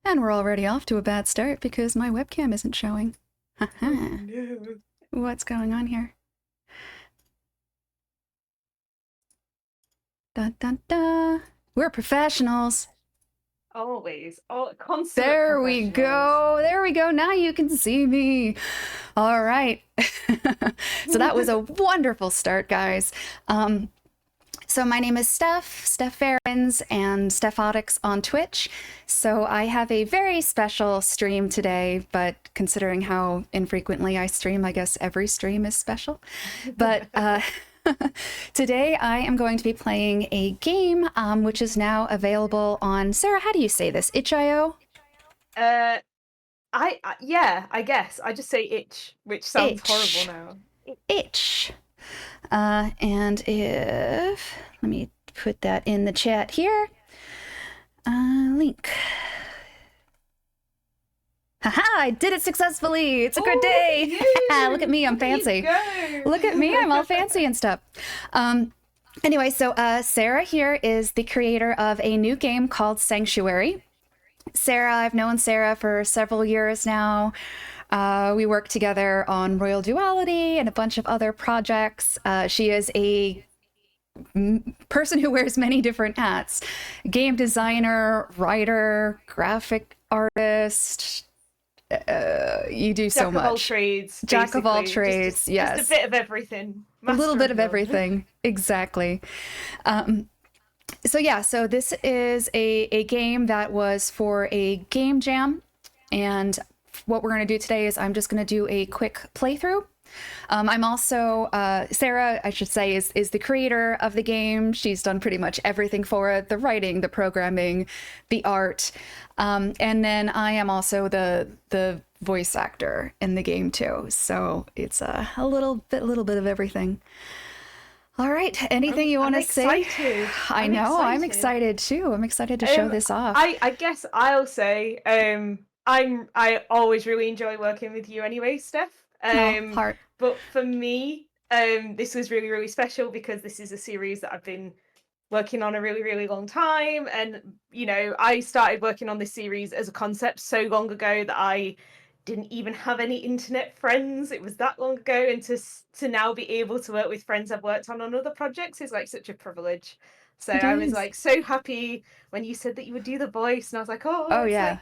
And we're already off to a bad start because my webcam isn't showing. Oh Haha. no. What's going on here? Dun dun dun. We're professionals. Always. All consummate There we professionals. go. There we go. Now you can see me. All right. So that was a wonderful start, guys. So my name is Steph Farrens, and Stephotics on Twitch. So I have a very special stream today, but considering how infrequently I stream, I guess every stream is special. But today I am going to be playing a game, which is now available on, Sarah, how do you say this? Itch.io? uh yeah, I guess. I just say itch, which sounds horrible Itch. now. Itch. And if, let me put that in the chat here. Link. Haha, I did it successfully. It's a good day. Look at me, I'm fancy. Look at me, I'm all fancy and stuff. Anyway, so Sarah here is the creator of a new game called Sanctuary. Sera, I've known Sarah for several years now. We work together on Royal Duality and a bunch of other projects. She is a person who wears many different hats: game designer, writer, graphic artist. You do so Jack of all much. trades, Jack of all basically. trades, Just a yes. bit of everything. A little Master bit of of none. everything. Exactly. So yeah, so this is a game that was for a game jam. And what we're going to do today is I'm just going to do a quick playthrough. I'm also, Sarah, I should say, is the creator of the game. She's done pretty much everything for it: the writing, the programming, the art. And then I am also the voice actor in the game too. So it's a little bit of everything. All right. Anything you want I'm to say? excited. I I'm know. I'm excited. excited too. I'm excited to show this off. I guess I'll say I always really enjoy working with you anyway, Steph. Oh, heart. But for me, this was really, really special because this is a series that I've been working on a really, really long time. And, you know, I started working on this series as a concept so long ago that I didn't even have any internet friends. It was that long ago. And to now be able to work with friends I've worked on other projects is like such a privilege. So It I was is. like so happy when you said that you would do the voice, and I was like, oh, Oh yeah.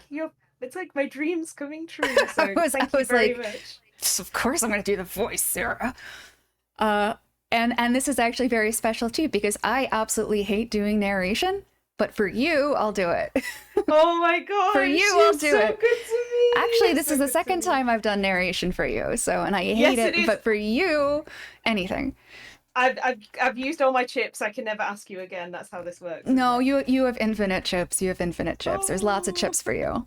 it's like my dreams coming true. So I thank you was very like, much. of course I'm going to do the voice, Sarah. Uh, and this is actually very special too because I absolutely hate doing narration, but for you, I'll do it. Oh my For gosh, you, I'll you're do so it. good to me. Actually, You're this so is the good to second me. time I've done narration for you, so and I hate Yes, it it, is. but for you, anything. I've used all my chips. I can never ask you again. That's how this works, isn't No, it? you have infinite chips. You have infinite chips. There's lots of Oh. chips for you.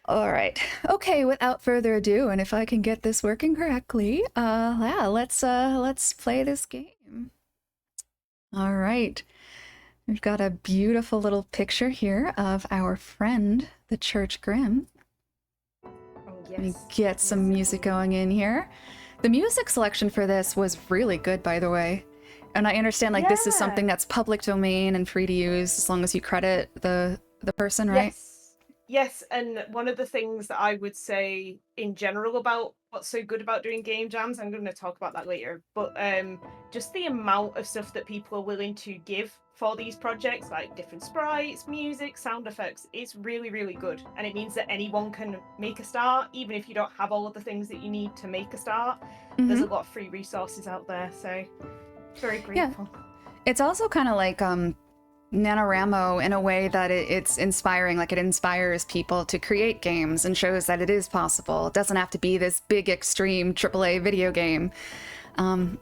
All right. Okay, without further ado, and if I can get this working correctly, yeah, let's play this game. All right. We've got a beautiful little picture here of our friend, the Church Grim. Oh Let me yes. get some Yes, music indeed. going in here. The music selection for this was really good, by the way. And I understand like this is something Yeah. that's public domain and free to use as long as you credit the person, right? Yes. Yes, and one of the things that I would say in general about what's so good about doing game jams, I'm going to talk about that later, but just the amount of stuff that people are willing to give for these projects, like different sprites, music, sound effects, it's really, really good. And it means that anyone can make a start, even if you don't have all of the things that you need to make a start. There's Mm-hmm. a lot of free resources out there, so very Yeah. grateful. It's also kind of like NaNoWriMo in a way that it's inspiring, like it inspires people to create games and shows that it is possible. It doesn't have to be this big, extreme AAA video game. And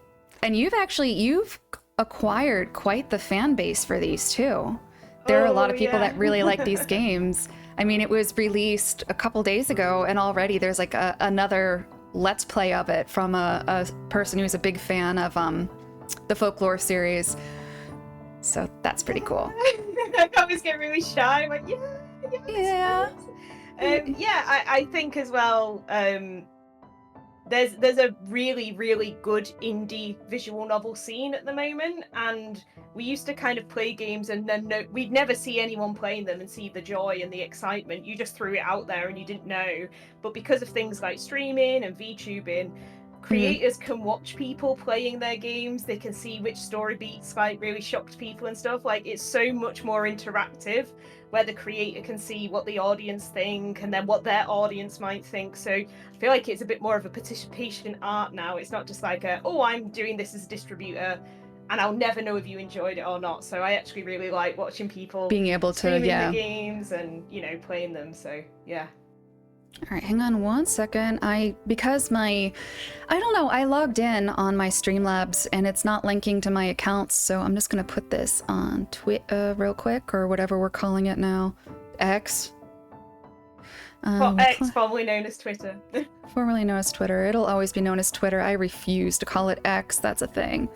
you've acquired quite the fan base for these too. There are a lot Oh of people yeah. that really like these games. I mean, it was released a couple days ago, and already there's like another Let's Play of it from a person who's a big fan of the Folklore series. So that's pretty cool. I always get really shy. I'm like, yeah, yes, Yeah. yes. Yeah, I think as well, there's a really good indie visual novel scene at the moment, and we used to kind of play games and then we'd never see anyone playing them and see the joy and the excitement. You just threw it out there and you didn't know. But because of things like streaming and VTubing, creators can watch people playing their games. They can see which story beats like really shocked people and stuff. Like, it's so much more interactive, where the creator can see what the audience think and then what their audience might think. So I feel like it's a bit more of a participation art now. It's not just like I'm doing this as a distributor and I'll never know if you enjoyed it or not. So I actually really like watching people being able to streaming the games and, you know, playing them. So yeah. All right, hang on one second. I don't know, I logged in on my Streamlabs and it's not linking to my accounts, so I'm just gonna put this on Twitter real quick, or whatever we're calling it now. X. X, formerly known as Twitter. Formerly known as Twitter. It'll always be known as Twitter. I refuse to call it X. That's a thing.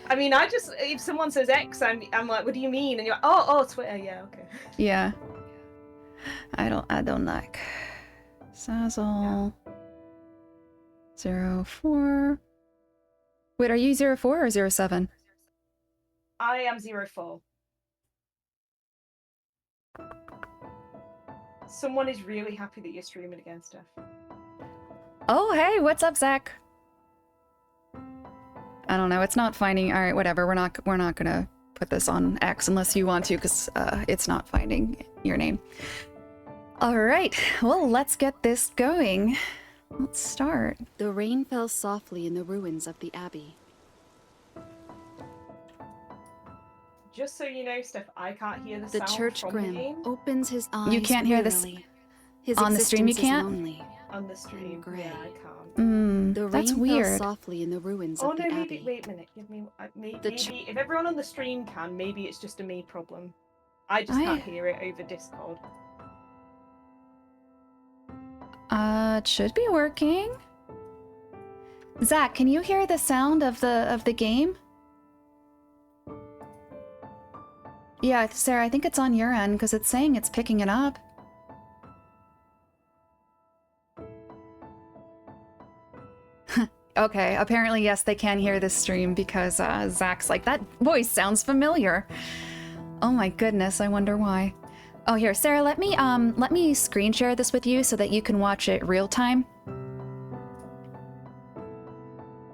I mean, if someone says X, I'm like, what do you mean? And you're like, oh, Twitter, yeah, okay. Yeah. I don't like. Sazzle. 04. Wait, are you 04 or 07? I am 04. Someone is really happy that you're streaming again, Steph. Oh, hey, what's up, Zach? I don't know, it's not finding. All right, whatever. We're not gonna put this on X unless you want to, because it's not finding your name. All right, well, let's get this going. Let's start. The rain fell softly in the ruins of the abbey. Just so you know, Steph, I can't hear the The sound church from grim the game. opens his eyes. You can't hear this His on the stream. You existence is can't. lonely. On the stream, Gray. yeah, I can't. The That's rain weird. fell softly in the ruins Oh of the no, abbey. wait a minute. Give me, maybe The ch- if everyone on the stream can, maybe it's just a me problem. I just can't hear it over Discord. It should be working. Zach, can you hear the sound of the game? Yeah, Sarah, I think it's on your end because it's saying it's picking it up. Okay, apparently yes, they can hear this stream because Zach's like, that voice sounds familiar. Oh my goodness, I wonder why. Oh, here, Sarah, let me screen share this with you so that you can watch it real time.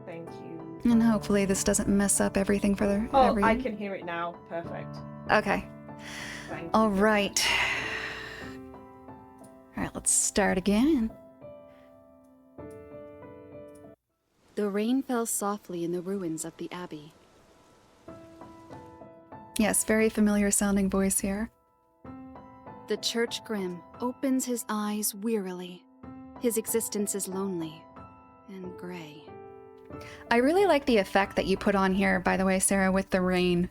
Thank you. And hopefully this doesn't mess up everything for the. Oh, I can hear it now. Perfect. Okay. Thank you. All right. All right, let's start again. The rain fell softly in the ruins of the abbey. Yes, very familiar sounding voice here. The church grim opens his eyes wearily. His existence is lonely and gray. I really like the effect that you put on here, by the way, Sarah, with the rain.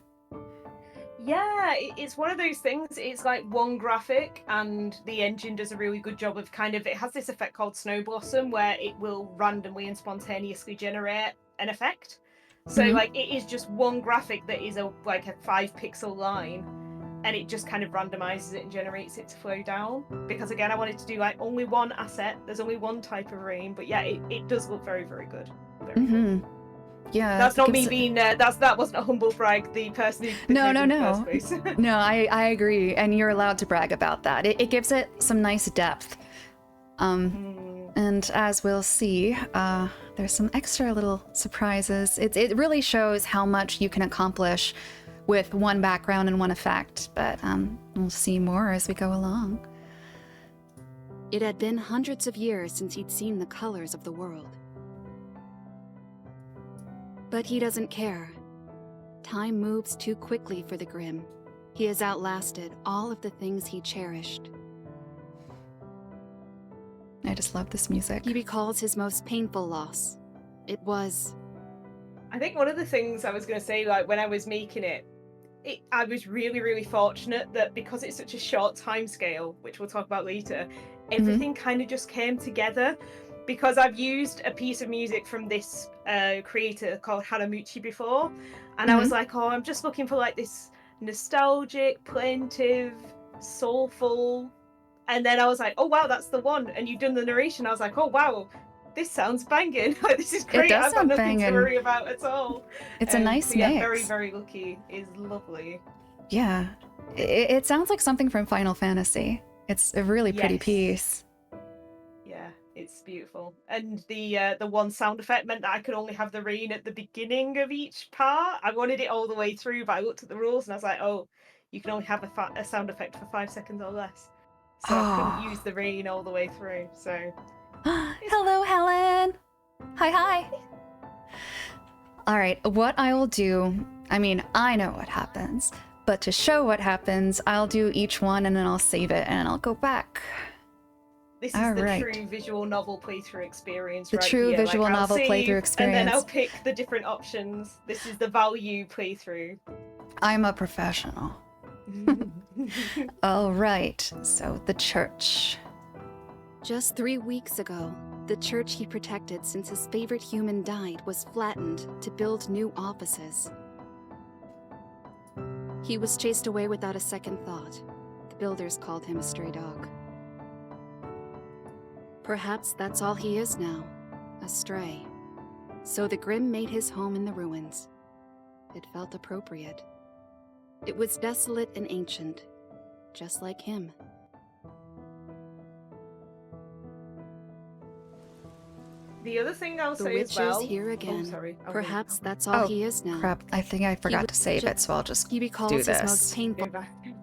Yeah, it's one of those things. It's like one graphic, and the engine does a really good job of it has this effect called Snow Blossom, where it will randomly and spontaneously generate an effect. So like, it is just one graphic that is a 5-pixel line, and it just kind of randomizes it and generates it to flow down. Because again, I wanted to do like only one asset. There's only one type of rain, but yeah, it does look very, very good. Very good. Yeah, that's not me being that wasn't a humble brag. The person who no no, I agree, and you're allowed to brag about that. It gives it some nice depth. And as we'll see, there's some extra little surprises. It really shows how much you can accomplish with one background and one effect, but we'll see more as we go along. It had been hundreds of years since he'd seen the colors of the world. But he doesn't care. Time moves too quickly for the Grim. He has outlasted all of the things he cherished. I just love this music. He recalls his most painful loss. It was... I think one of the things I was going to say, like, when I was making it, I was really, really fortunate that because it's such a short time scale, which we'll talk about later, everything kind of just came together. Because I've used a piece of music from this creator called Hanamuchi before, and I was like, oh, I'm just looking for like this nostalgic, plaintive, soulful, and then I was like, oh wow, that's the one. And you've done the narration. I was like, oh wow, this sounds banging. Like, this is great. does I've got sound nothing to banging. worry about at all. It's a nice so yeah, mix. very, very lucky is lovely. Yeah. It sounds like something from Final Fantasy. It's a really pretty Yes. piece. Yeah, it's beautiful. And the one sound effect meant that I could only have the rain at the beginning of each part. I wanted it all the way through, but I looked at the rules and I was like, oh, you can only have a sound effect for 5 seconds or less. So I couldn't use the rain all the way through. So Hello, Helen. Hi. All right, what I will do, I mean, I know what happens, but to show what happens, I'll do each one and then I'll save it and I'll go back. this is All the right. true visual novel playthrough experience. The right true here. visual I'll novel save, playthrough experience. And then I'll pick the different options. This is the value playthrough. I'm a professional. All right, so the church. Just 3 weeks ago, the church he protected since his favorite human died was flattened to build new offices. He was chased away without a second thought. The builders called him a stray dog. Perhaps that's all he is now, a stray. So the Grimm made his home in the ruins. It felt appropriate. It was desolate and ancient, just like him. The other thing I'll The say witch as well. is here again. Oh, sorry. Perhaps that's all Oh, he is now. Crap, I think I forgot was to save ju- it, so I'll just He do recalls his this. most painful. Go back. All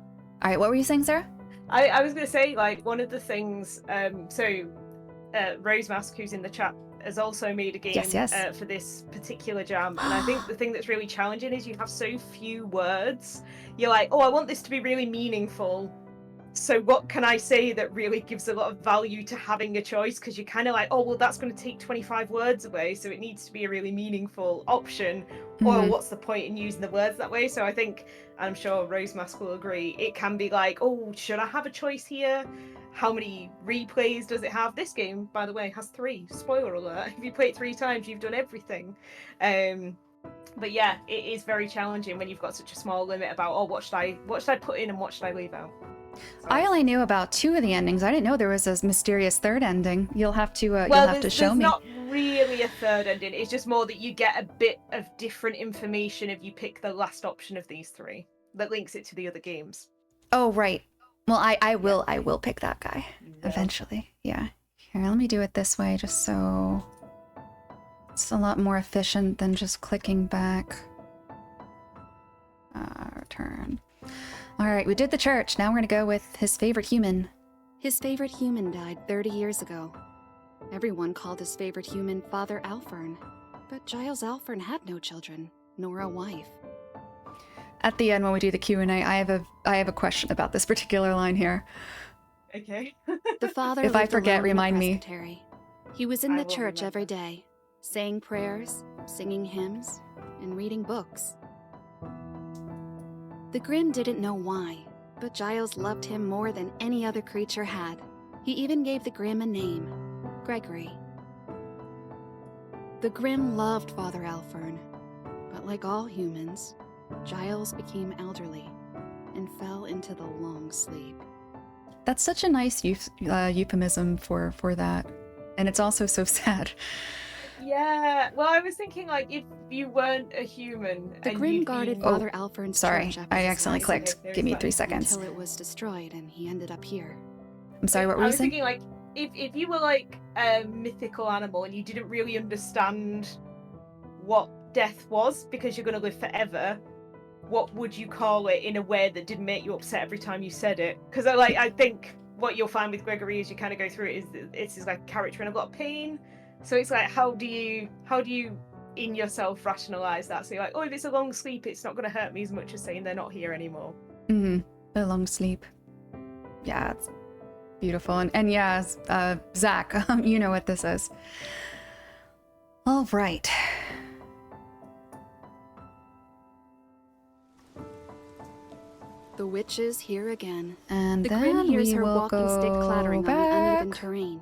right, what were you saying, Sarah? I was going to say, like, one of the things, Rose Mask, who's in the chat, has also made a game Yes. for this particular jam. And I think the thing that's really challenging is you have so few words. You're like, oh, I want this to be really meaningful. So what can I say that really gives a lot of value to having a choice? Because you're kind of like, oh, well, that's going to take 25 words away. So it needs to be a really meaningful option. Or what's the point in using the words that way? So I think, I'm sure Rose Mask will agree, it can be like, oh, should I have a choice here? How many replays does it have? This game, by the way, has 3. Spoiler alert. If you play it 3 times, you've done everything. But yeah, it is very challenging when you've got such a small limit about, oh, what should I put in and what should I leave out? So, I only knew about 2 of the endings. I didn't know there was a mysterious third ending. You'll have to you'll have to show me. There's not really a third ending. It's just more that you get a bit of different information if you pick the last option of these 3 that links it to the other games. Oh, right. Well, I will pick that guy eventually. Yeah. Here, let me do it this way just so it's a lot more efficient than just clicking back. Return. All right, we did the church. Now we're going to go with his favorite human. His favorite human died 30 years ago. Everyone called his favorite human Father Alfern. But Giles Alfern had no children, nor a wife. At the end, when we do the Q&A, I have a question about this particular line here. Okay. The father If I lived forget, alone in the remind me. presbytery. He was in I the will church every remember. day, saying prayers, singing hymns, and reading books. The Grimm didn't know why, but Giles loved him more than any other creature had. He even gave the Grimm a name, Gregory. The Grimm loved Father Alfern, but like all humans, Giles became elderly and fell into the long sleep. That's such a nice euphemism for that. And it's also so sad. Yeah. Well, I was thinking, like, if you weren't a human, The and Grimm you'd guarded been- Father Alfern's Sorry, church after I his accidentally life clicked. Okay, Give me there's 3 that. seconds. until it was destroyed and he ended up here. I'm sorry, what were I you was saying? thinking, like, if you were like a mythical animal and you didn't really understand what death was because you're going to live forever, what would you call it in a way that didn't make you upset every time you said it? Because I think what you'll find with Gregory as you kind of go through it is it's like character in a lot of pain. So it's like, how do you in yourself rationalize that? So you're like, oh, if it's a long sleep, it's not going to hurt me as much as saying they're not here anymore. A long sleep. Yeah, it's beautiful. And yeah, Zach, you know what this is. All right. The witch is here again. And The then Grimm hears we her will walking go stick clattering back. on the uneven terrain.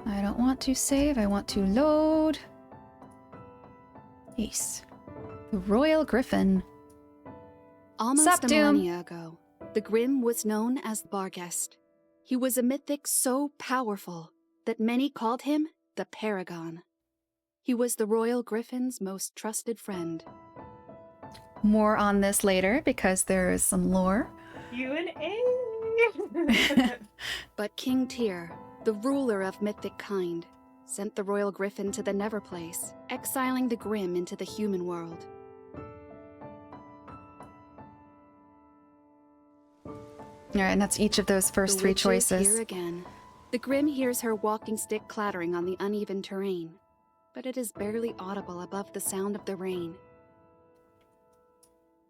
I don't want to save, I want to load. Yes. The Royal Griffin. Almost Sup, a Doom? millennia ago, the Grimm was known as Barghest. He was a mythic so powerful that many called him the Paragon. He was the royal griffin's most trusted friend. More on this later because there is some lore. Q&A. But King Tyr, the ruler of mythic kind, sent the royal griffin to the Neverplace, exiling the Grimm into the human world. All right, and that's each of those first The three witch is choices. here again. The Grimm hears her walking stick clattering on the uneven terrain, but it is barely audible above the sound of the rain.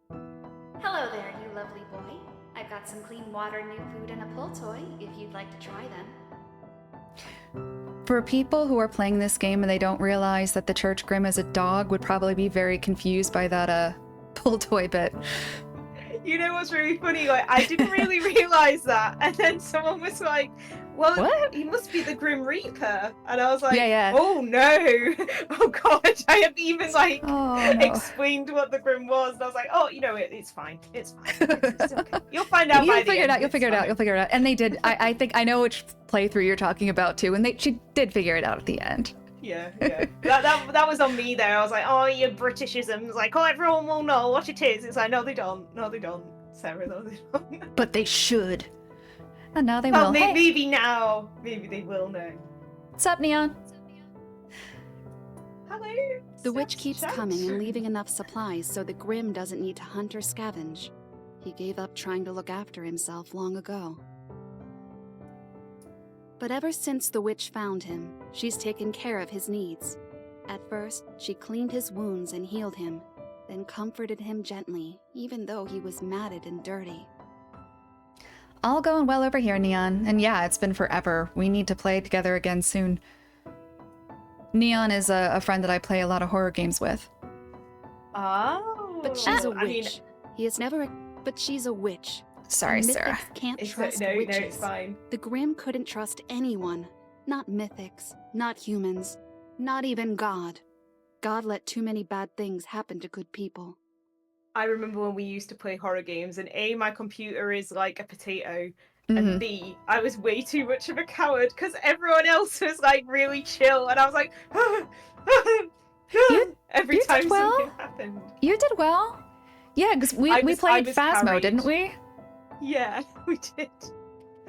Hello there, you lovely boy. I've got some clean water, new food, and a pull toy, if you'd like to try them. For people who are playing this game and they don't realize that the Church Grimm is a dog, would probably be very confused by that pull toy bit. You know what's really funny? Like, I didn't really realize that, and then someone was like, "Well, What? he must be the Grim Reaper," and I was like, Yeah. "Oh no! Oh god!" I hadn't even like Oh, no. explained what the Grim was, and I was like, "Oh, you know, it's fine. It's fine. It's okay. You'll find out by the You'll end. You'll figure it out. And they did. I think I know which playthrough you're talking about too, and she did figure it out at the end. Yeah. That was on me there. I was like, "Oh, you Britishisms! Like, oh, everyone will know what it is." It's like, no, they don't. No, they don't. Sarah, no, they don't. But they should. And now they Well, will. Hey, maybe now. Maybe they will know. what's up, Neon? Hello. The witch keeps coming and leaving enough supplies so the Grimm doesn't need to hunt or scavenge. He gave up trying to look after himself long ago. But ever since the witch found him, she's taken care of his needs. At first, she cleaned his wounds and healed him, then comforted him gently, even though he was matted and dirty. All going well over here, Neon. And yeah, it's been forever. We need to play together again soon. Neon is a friend that I play a lot of horror games with. Oh. But she's a I mean, witch. He has never... But she's a witch. Sorry, Mythics Sarah. can't it's trust no, witches. no, it's fine. The Grimm couldn't trust anyone. Not mythics, not humans, not even God. God let too many bad things happen to good people. I remember when we used to play horror games, and A, my computer is like a potato, Mhm. and B, I was way too much of a coward because everyone else was like really chill, and I was like, every you time did well. something happened. You did well. Yeah, because we I played was Phasmo, carried. didn't we? Yeah, we did.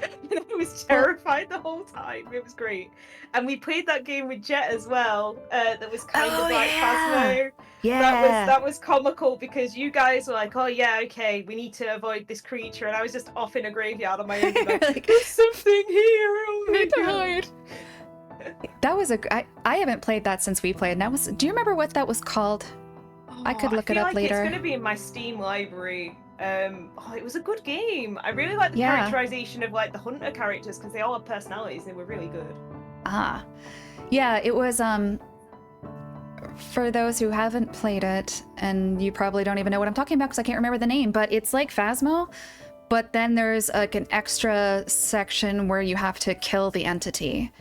And I was terrified the whole time. It was great. And we played that game with Jet as well. That was kind Oh, of like yeah. Phasmo. Yeah. That was comical because you guys were like, "Oh yeah, okay, we need to avoid this creature," and I was just off in a graveyard on my own. Like, there's something here. Oh my Need to god. hide. That was I haven't played that since we played. Do you remember what that was called? I could look it feel up like later. It's going to be in my Steam library. It was a good game. I really liked the Yeah. characterization of like the hunter characters because they all have personalities. They were really good. Ah. Yeah, it was for those who haven't played it, and you probably don't even know what I'm talking about because I can't remember the name, but it's like Phasmo, but then there's like an extra section where you have to kill the entity.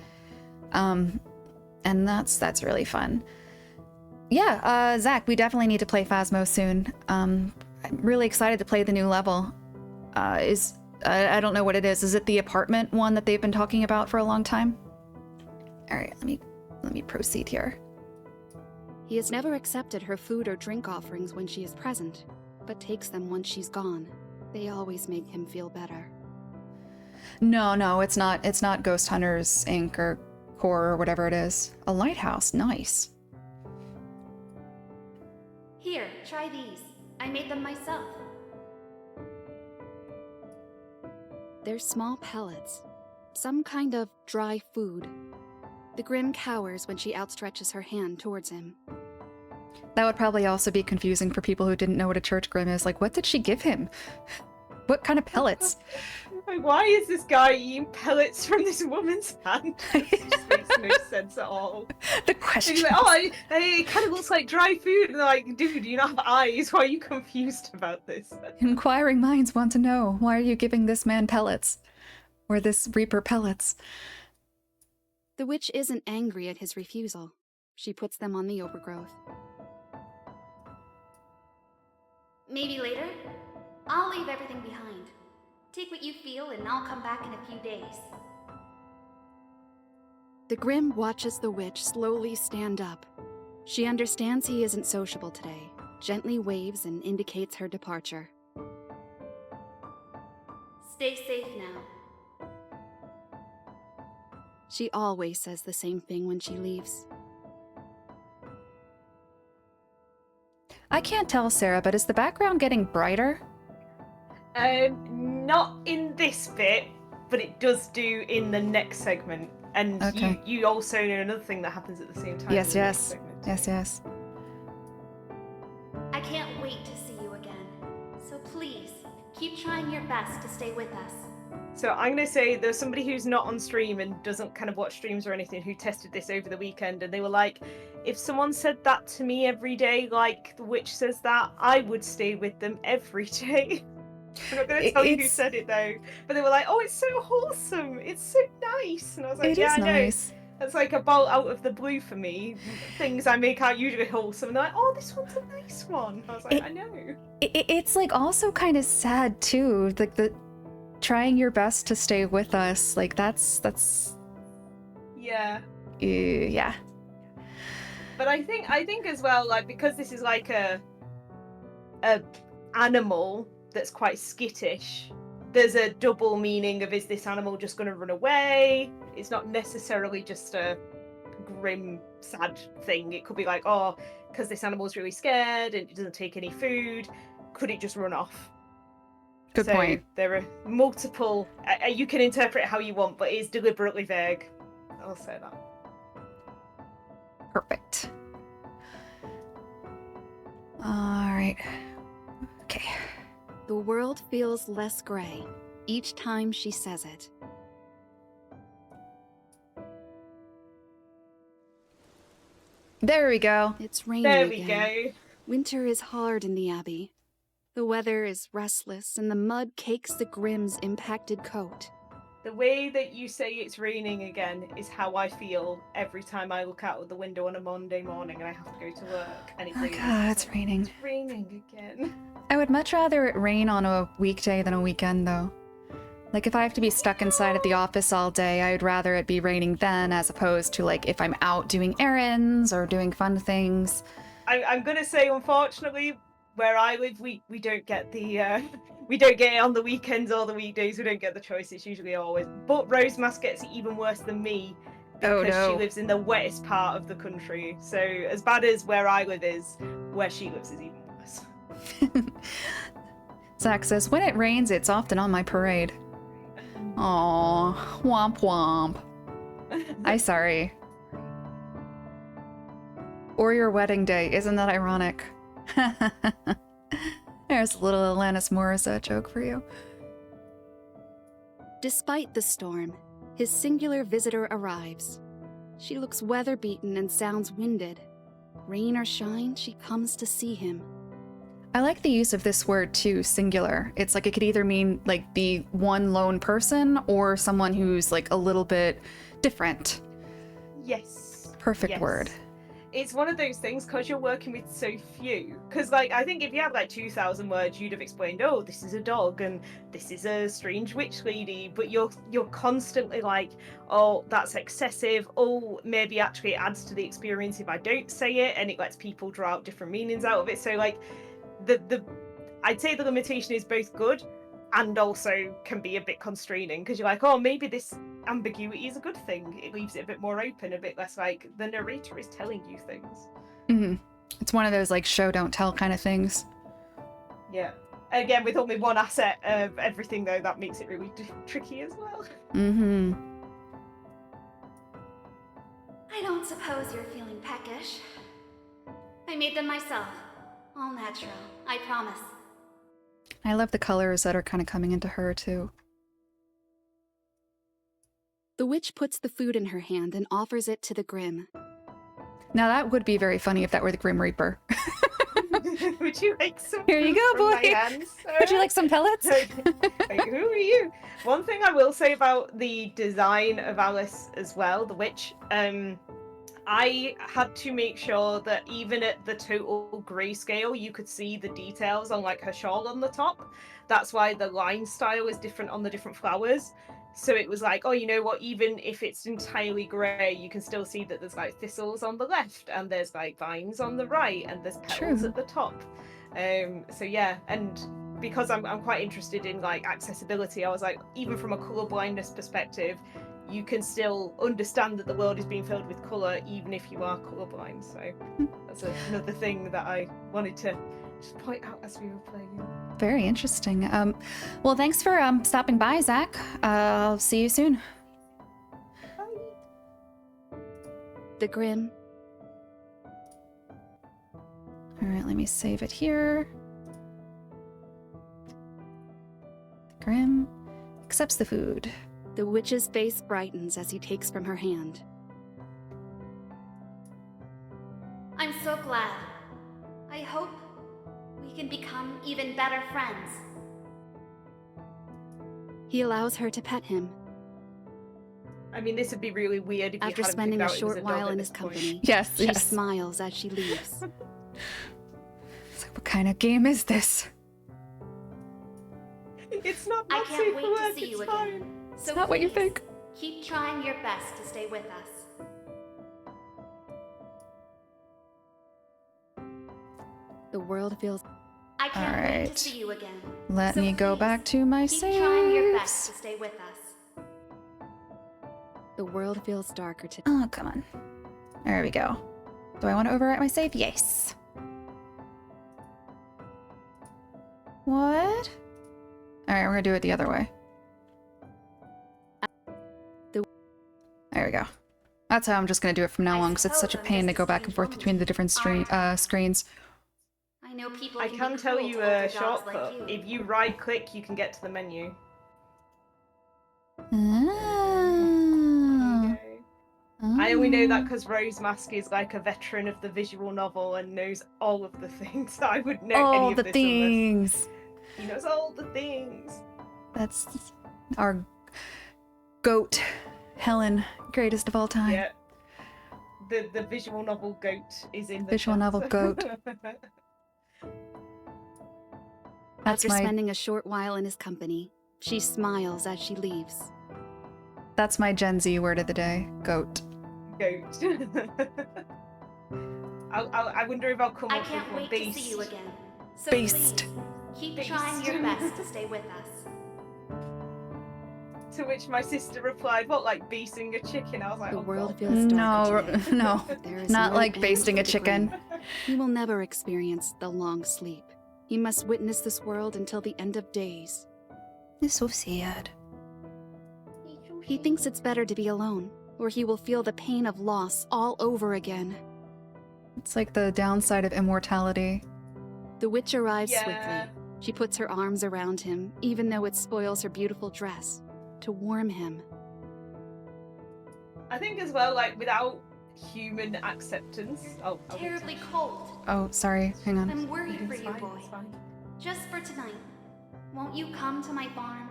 And that's really fun. Yeah, Zach, we definitely need to play Phasmo soon. I'm really excited to play the new level. I don't know what it is. Is it the apartment one that they've been talking about for a long time? All right, let me proceed here. He has never accepted her food or drink offerings when she is present, but takes them once she's gone. They always make him feel better. No, it's not Ghost Hunters Inc. or Core or whatever it is. A lighthouse, nice. Here, try these. I made them myself. They're small pellets, some kind of dry food. The Grimm cowers when she outstretches her hand towards him. That would probably also be confusing for people who didn't know what a church grim is. Like, what did she give him? What kind of pellets? Like, why is this guy eating pellets from this woman's hand? It just makes no sense at all. The And question. he's like, "Oh, it kind of looks like dry food." And they're like, "Dude, you don't have eyes. Why are you confused about this?" Inquiring minds want to know, why are you giving this man pellets? Or this reaper pellets? The witch isn't angry at his refusal. She puts them on the overgrowth. Maybe later? I'll leave everything behind. Take what you feel and I'll come back in a few days. The Grim watches the witch slowly stand up. She understands he isn't sociable today, gently waves and indicates her departure. Stay safe now. She always says the same thing when she leaves. I can't tell, Sarah, but is the background getting brighter? Not in this bit, but it does do in the next segment. And Okay. you also know another thing that happens at the same time. Yes, in the next yes. segment. Yes. I can't wait to see you again. So please, keep trying your best to stay with us. So I'm going to say there's somebody who's not on stream and doesn't kind of watch streams or anything who tested this over the weekend, and they were like, if someone said that to me every day, like the witch says that, I would stay with them every day. I'm not going to tell you who said it though, but they were like, oh, it's so wholesome, it's so nice. And I was like, It yeah, is I know. nice. That's like a bolt out of the blue for me. Things I make out usually wholesome, and they're like, oh, this one's a nice one. I was like, I know. It's like also kind of sad too, like the trying your best to stay with us. Like that's Yeah. yeah. But I think as well, like, because this is like a animal that's quite skittish, there's a double meaning of, is this animal just going to run away? It's not necessarily just a grim, sad thing. It could be like, oh, because this animal's really scared and it doesn't take any food, could it just run off? Good point. There are multiple, you can interpret it how you want, but it is deliberately vague. I'll say that. Perfect. All right. Okay. The world feels less gray each time she says it. There we go. It's raining There we again. go. Winter is hard in the Abbey. The weather is restless, and the mud cakes the Grim's impacted coat. The way that you say it's raining again is how I feel every time I look out of the window on a Monday morning and I have to go to work and it Oh rains. god, it's raining. It's raining again. I would much rather it rain on a weekday than a weekend, though. Like, if I have to be stuck inside at the office all day, I would rather it be raining then, as opposed to, like, if I'm out doing errands or doing fun things. I'm gonna say, unfortunately, where I live, we don't get the we don't get it on the weekends or the weekdays. We don't get the choice. It's usually always. But Rosemask gets it even worse than me Oh because no. she lives in the wettest part of the country. So as bad as where I live is, where she lives is even worse. Zach says, when it rains, it's often on my parade. Aw, womp womp. I'm sorry. Or your wedding day, isn't that ironic? There's a little Alanis Morissette joke for you. Despite the storm, his singular visitor arrives. She looks weather-beaten and sounds winded. Rain or shine, she comes to see him. I like the use of this word too, singular. It's like it could either mean like the one lone person or someone who's like a little bit different. Yes. Perfect Yes. word. It's one of those things because you're working with so few. Because, like, I think if you had like 2,000 words, you'd have explained, oh, this is a dog and this is a strange witch lady. But you're constantly like, oh, that's excessive. Oh, maybe actually it adds to the experience if I don't say it, and it lets people draw out different meanings out of it. So, like, I'd say the limitation is both good and also can be a bit constraining because you're like, oh, maybe this ambiguity is a good thing. It leaves it a bit more open, a bit less like the narrator is telling you things. Mm-hmm. It's one of those like show don't tell kind of things. Yeah. Again, with only one asset of everything though, that makes it really tricky as well. Mm-hmm. I don't suppose you're feeling peckish. I made them myself. All natural, I promise. I love the colors that are kind of coming into her too. The witch puts the food in her hand and offers it to the Grim. Now that would be very funny if that were the Grim Reaper. Would you like some Here you food go, from my boy. hands? Would you like some pellets? Like, who are you? One thing I will say about the design of Alice as well, the witch, I I had to make sure that even at the total grayscale, you could see the details on like her shawl on the top. That's why the line style is different on the different flowers. So it was like, oh, you know what? Even if it's entirely grey, you can still see that there's like thistles on the left, and there's like vines on the right, and there's petals True. at the top. So yeah, and because I'm quite interested in like accessibility, I was like, even from a colour blindness perspective, you can still understand that the world is being filled with colour even if you are colourblind. So that's another thing that I wanted to just point out as we were playing. Very interesting. Well, thanks for stopping by, Zach. I'll see you soon. The Grimm. All right, let me save it here. The Grimm accepts the food. The witch's face brightens as he takes from her hand. I'm so glad. I hope we can become even better friends. He allows her to pet him. I mean, this would be really weird if After you hadn't spending figured a out it was short dog while at in this his point. company, Yes, she yes. smiles as she leaves. It's like, what kind of game is this? It's not I that can't safe wait for to work, see you it's again. fine. It's So not what you please, think. keep trying your best to stay with us. The world feels... I can't wait Alright. to see you again. Let So me go please, back to my keep trying your best saves. to stay with us. The world feels darker today. Oh, come on. There we go. Do I want to overwrite my save? Yes. What? Alright, we're gonna do it the other way. There we go. That's how I'm just gonna do it from now I on, because it's such a suppose I'm pain to just go a back and strange forth woman. between the different screens. I know people I can can be tell cruel you to a older dogs like shortcut. you. If you right click, you can get to the menu. Ah. I only know that Ah. because Rose Mask is like a veteran of the visual novel and knows all of the things. I would know All any of the this things. unless he knows all the things. That's our goat, Helen, greatest of all time. Yeah. The visual novel goat is in the Visual chat. novel goat. That's After my spending a short while in his company, she smiles as she leaves. Gen Z word of the day. Goat. Goat. I wonder if I'll come I up can't with one wait to beast. see you again. So Beast. please, keep Beast. trying your best to stay with us. To which my sister replied, "What, like beasting a chicken?" I was like, The "Oh world God." feels darker No, today. no. There is Not no like end basting to a the chicken. Grimm. He will never experience the long sleep. He must witness this world until the end of days. It's so sad. He thinks it's better to be alone, or he will feel the pain of loss all over again. It's like the downside of immortality. The witch arrives Yeah. swiftly. She puts her arms around him, even though it spoils her beautiful dress, to warm him. I think as well, like without human acceptance. Oh, Terribly cold. Oh, sorry. Hang on. I'm worried for It's you, fine, boy. it's fine. Just for tonight. Won't you come to my farm?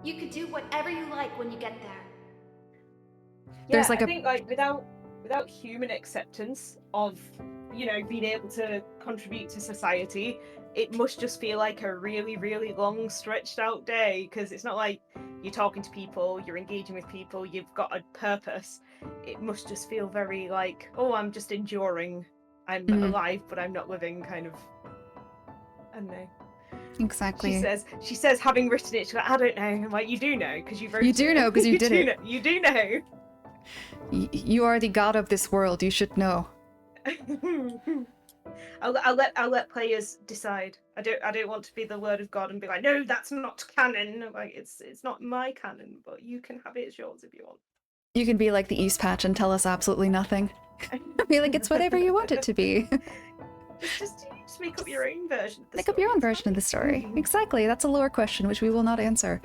You could do whatever you like when you get there. There's Yeah, like I a- think like without human acceptance of, you know, being able to contribute to society, it must just feel like a really, really long, stretched out day, because it's not like you're talking to people, you're engaging with people, you've got a purpose. It must just feel very like, oh, I'm just enduring. I'm alive, but I'm not living, kind of. I don't know. Exactly. She says, having written it, she's like, I don't know. I'm like, you do know, because you wrote it. You do know, 'cause you did it. You do know. You are the god of this world. You should know. I'll let players decide. I don't want to be the word of God and be like, no, that's not canon. Like it's not my canon, but you can have it as yours if you want. You can be like the East Patch and tell us absolutely nothing. Be like, it's whatever you want it to be. just make up your own version. Of the Make up your own version of the story. Exactly. That's a lore question, which we will not answer.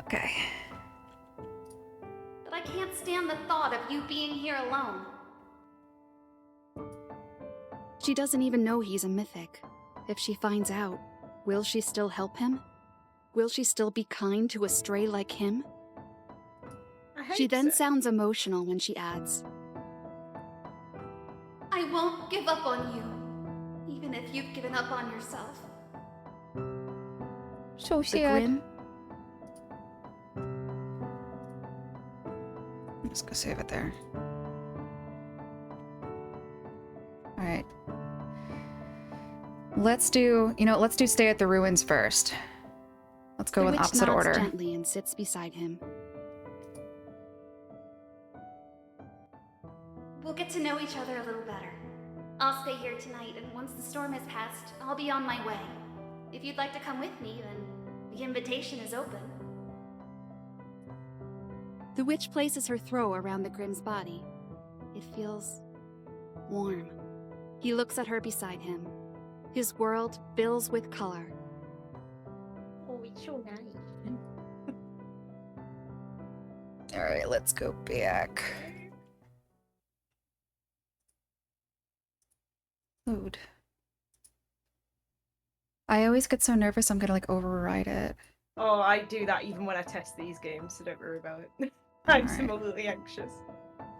Okay. But I can't stand the thought of you being here alone. She doesn't even know he's a mythic. If she finds out, will she still help him? Will she still be kind to a stray like him? I She then so. sounds emotional when she adds, I won't give up on you, even if you've given up on yourself. So the sad. Grimm I'm just gonna save it there. All right. Let's do stay at the ruins first. Let's go the in witch opposite nods order. gently and sits beside him. We'll get to know each other a little better. I'll stay here tonight, and once the storm has passed, I'll be on my way. If you'd like to come with me, then the invitation is open. The witch places her throw around the Grimm's body. It feels warm. He looks at her beside him. His world fills with color. Oh, it's so nice. All right, let's go back. Load. I always get so nervous I'm gonna like override it. Oh, I do that even when I test these games, so don't worry about it. I'm Alright. similarly anxious.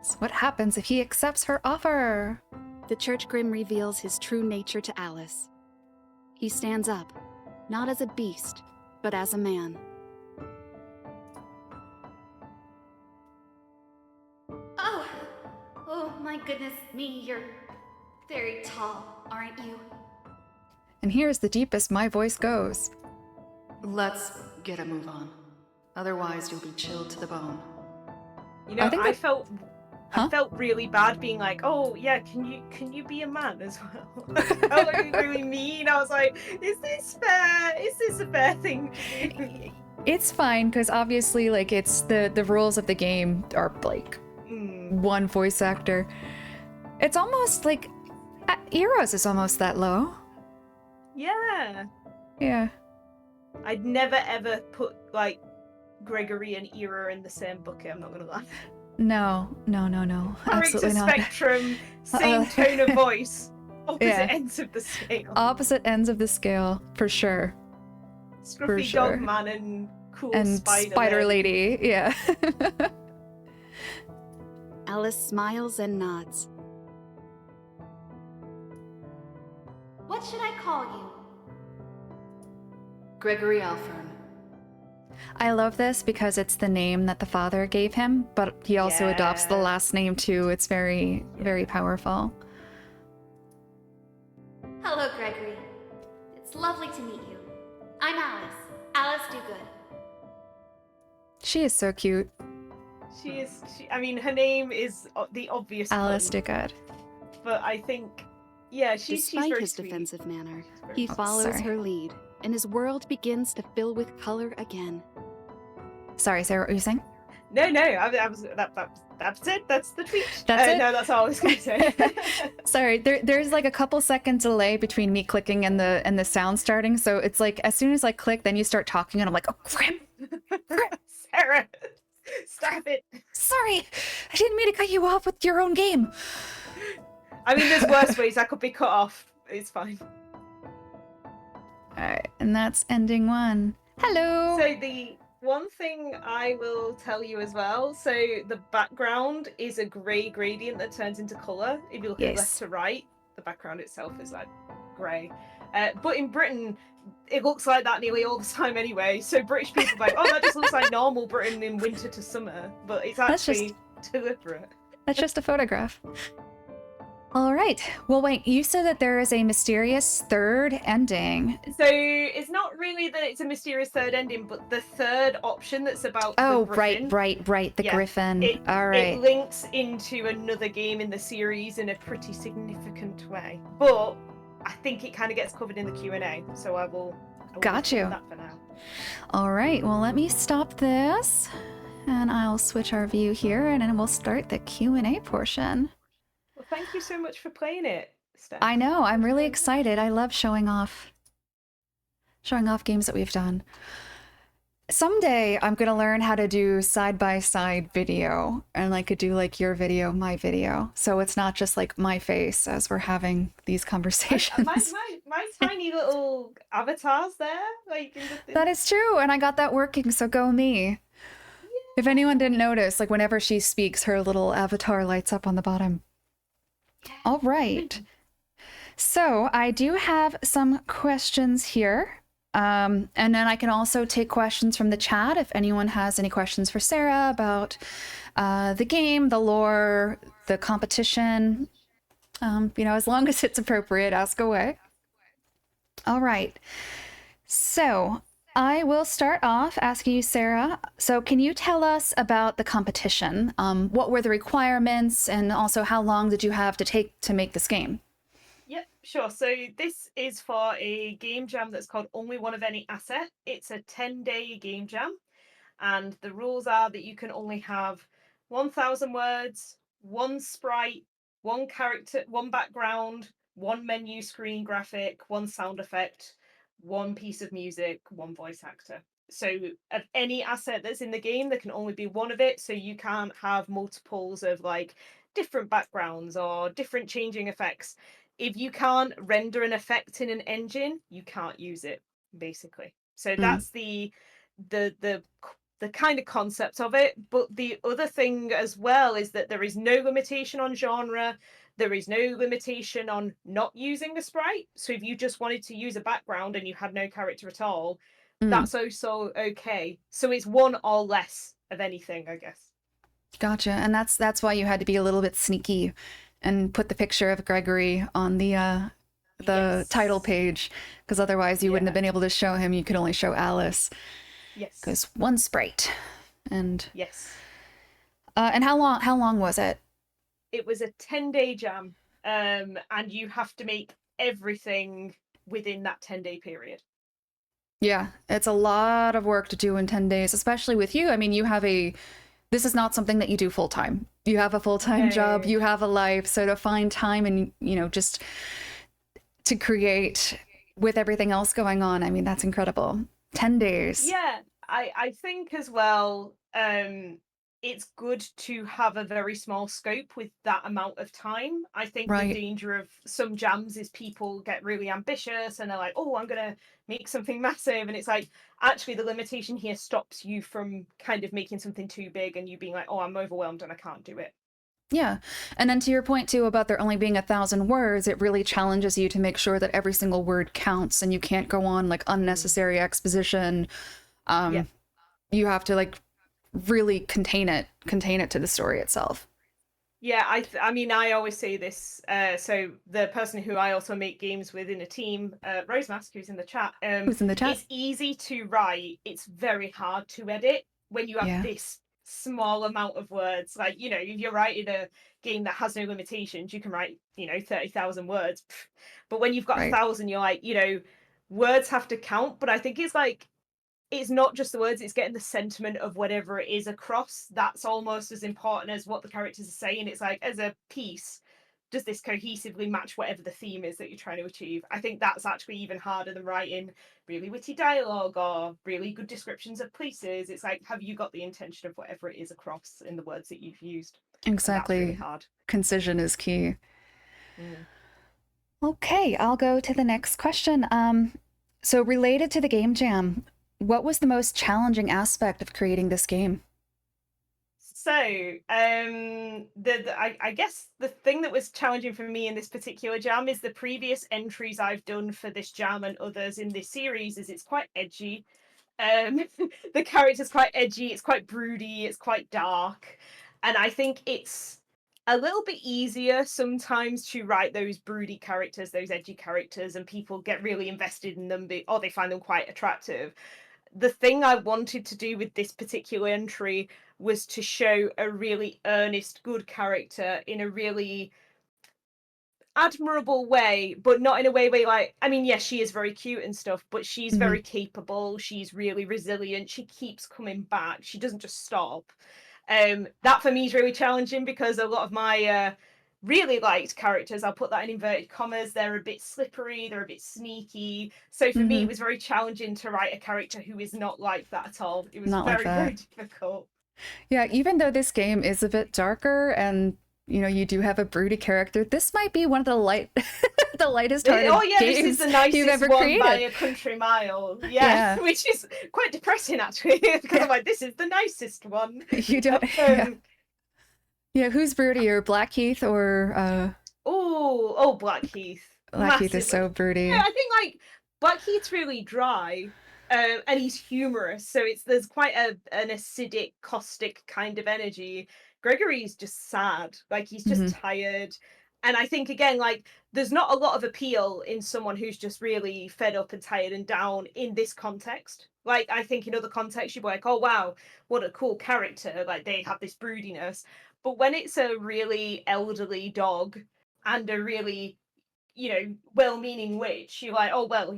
So what happens if he accepts her offer? The Church Grimm reveals his true nature to Alice. He stands up, not as a beast, but as a man. Oh my goodness me, you're very tall, aren't you? And here's the deepest my voice goes. Let's get a move on. Otherwise, you'll be chilled to the bone. You know, I think I that- felt Huh? I felt really bad being like, oh yeah, can you be a man as well? I felt like really mean. I was like, is this fair? Is this a fair thing to do? It's fine because obviously like it's the rules of the game are like one voice actor. It's almost like Eros is almost that low. Yeah. Yeah. I'd never ever put like Gregory and Era in the same bucket, I'm not gonna lie. No. Absolutely Character not. spectrum, same tone of voice, opposite Yeah. ends of the scale. Opposite ends of the scale, for sure. Scruffy sure. dog man and cool And spider lady, yeah. Alice smiles and nods. What should I call you? Gregory Alfern. I love this because it's the name that the father gave him, but he also adopts the Yeah. last name too. It's very, very powerful. Hello, Gregory. It's lovely to meet you. I'm Alice. Alice Dogood. She is so cute. I mean, her name is the obvious Alice one, did good. but I think, yeah, she's Despite very his sweet. defensive manner, She's very he sweet. follows sorry. her lead, and his world begins to fill with color again. Sorry, Sarah, what were you saying? No, that's it. That's the tweet. That's it? No, that's all I was going to say. Sorry, there's like a couple second delay between me clicking and the sound starting. So it's like as soon as I click, then you start talking, and I'm like, oh crap! Sarah, stop it. Sorry, I didn't mean to cut you off with your own game. I mean, there's worse ways I could be cut off. It's fine. All right, and that's ending one. Hello. So the one thing I will tell you as well, so the background is a grey gradient that turns into colour. If you look at Yes. left to right, the background itself is like grey. But in Britain, it looks like that nearly all the time anyway. So British people are like, oh, that just looks like normal Britain in winter to summer. But it's That's actually deliberate. That's just a photograph. All right. Well, wait, you said that there is a mysterious third ending. So it's not really that it's a mysterious third ending, but the third option that's about Oh, the Griffin, right. The Yeah, Griffin. It, All right. it links into another game in the series in a pretty significant way. But I think it kind of gets covered in the Q&A, so I will Got skip you. that for now. All right. Well, let me stop this, and I'll switch our view here, and then we'll start the Q&A portion. Well, thank you so much for playing it, Steph. I know. I'm really excited. I love showing off games that we've done. Someday I'm going to learn how to do side-by-side video, and I could do like your video, my video. So it's not just like my face as we're having these conversations. My tiny little avatars there, like in the That is true, and I got that working, so go me. If anyone didn't notice, like whenever she speaks, her little avatar lights up on the bottom. All right. So I do have some questions here. And then I can also take questions from the chat if anyone has any questions for Sera about the game, the lore, the competition. As long as it's appropriate, ask away. All right. So I will start off asking you, Sera. So can you tell us about the competition? What were the requirements, and also how long did you have to take to make this game? Yep, sure. So this is for a game jam that's called Only One of Any Asset. It's a 10-day game jam, and the rules are that you can only have 1,000 words, one sprite, one character, one background, one menu screen graphic, one sound effect, one piece of music, one voice actor. So of any asset that's in the game, there can only be one of it. So you can't have multiples of like different backgrounds or different changing effects. If you can't render an effect in an engine, you can't use it, basically. So that's the kind of concept of it. But the other thing as well is that there is no limitation on genre. There is no limitation on not using a sprite. So if you just wanted to use a background and you had no character at all, that's also okay. So it's one or less of anything, I guess. Gotcha. And that's why you had to be a little bit sneaky and put the picture of Gregory on the Yes. title page, because otherwise you wouldn't have been able to show him. You could only show Alice. Yes. Because one sprite. And Yes. and how long was it? It was a 10-day jam, and you have to make everything within that 10-day period. Yeah, it's a lot of work to do in 10 days, especially with you. I mean, this is not something that you do full time. You have a full-time job, you have a life. So to find time and, just to create with everything else going on, I mean, that's incredible. 10 days. Yeah, I think as well, it's good to have a very small scope with that amount of time. I think the danger of some jams is people get really ambitious and they're like, oh, I'm going to make something massive. And it's like, actually, the limitation here stops you from kind of making something too big and you being like, oh, I'm overwhelmed and I can't do it. Yeah. And then to your point, too, about there only being 1,000 words, it really challenges you to make sure that every single word counts and you can't go on like unnecessary exposition. You have to like really contain it to the story itself. Yeah, I mean, I always say this. So the person who I also make games with in a team, Rosemask, who's in the chat, it's easy to write. It's very hard to edit when you have this small amount of words. Like, if you're writing a game that has no limitations, you can write, 30,000 words. But when you've got 1,000, you're like, words have to count. But I think it's not just the words, it's getting the sentiment of whatever it is across. That's almost as important as what the characters are saying. It's like, as a piece, does this cohesively match whatever the theme is that you're trying to achieve? I think that's actually even harder than writing really witty dialogue or really good descriptions of places. It's like, have you got the intention of whatever it is across in the words that you've used? Exactly. That's really hard. Concision is key. Okay, I'll go to the next question. So related to the game jam, what was the most challenging aspect of creating this game? So, I guess the thing that was challenging for me in this particular jam is the previous entries I've done for this jam and others in this series is it's quite edgy. The character's quite edgy, it's quite broody, it's quite dark. And I think it's a little bit easier sometimes to write those broody characters, those edgy characters, and people get really invested in them, or they find them quite attractive. The thing I wanted to do with this particular entry was to show a really earnest, good character in a really admirable way, but not in a way where like, I mean, yes, she is very cute and stuff, but she's very capable. She's really resilient. She keeps coming back. She doesn't just stop. That for me is really challenging because a lot of my really liked characters, I'll put that in inverted commas, they're a bit slippery, they're a bit sneaky. So for me, it was very challenging to write a character who is not like that at all. It was very difficult. Yeah, even though this game is a bit darker and you do have a broody character, this might be one of the the lightest hearted this is games the nicest you've ever one created. by a country mile. Yeah, Yeah. which is quite depressing actually, because I'm like, this is the nicest one. You don't. Yeah, who's broodier, Blackheath or Blackheath, Blackheath is massively. so broody. Yeah, I think like Blackheath's really dry, and he's humorous, so there's quite an acidic, caustic kind of energy. Gregory's just sad, like he's just tired, and I think again, like there's not a lot of appeal in someone who's just really fed up and tired and down in this context. Like I think in other contexts you'd be like, oh wow, what a cool character, like they have this broodiness. But when it's a really elderly dog and a really, well-meaning witch, you're like, oh well,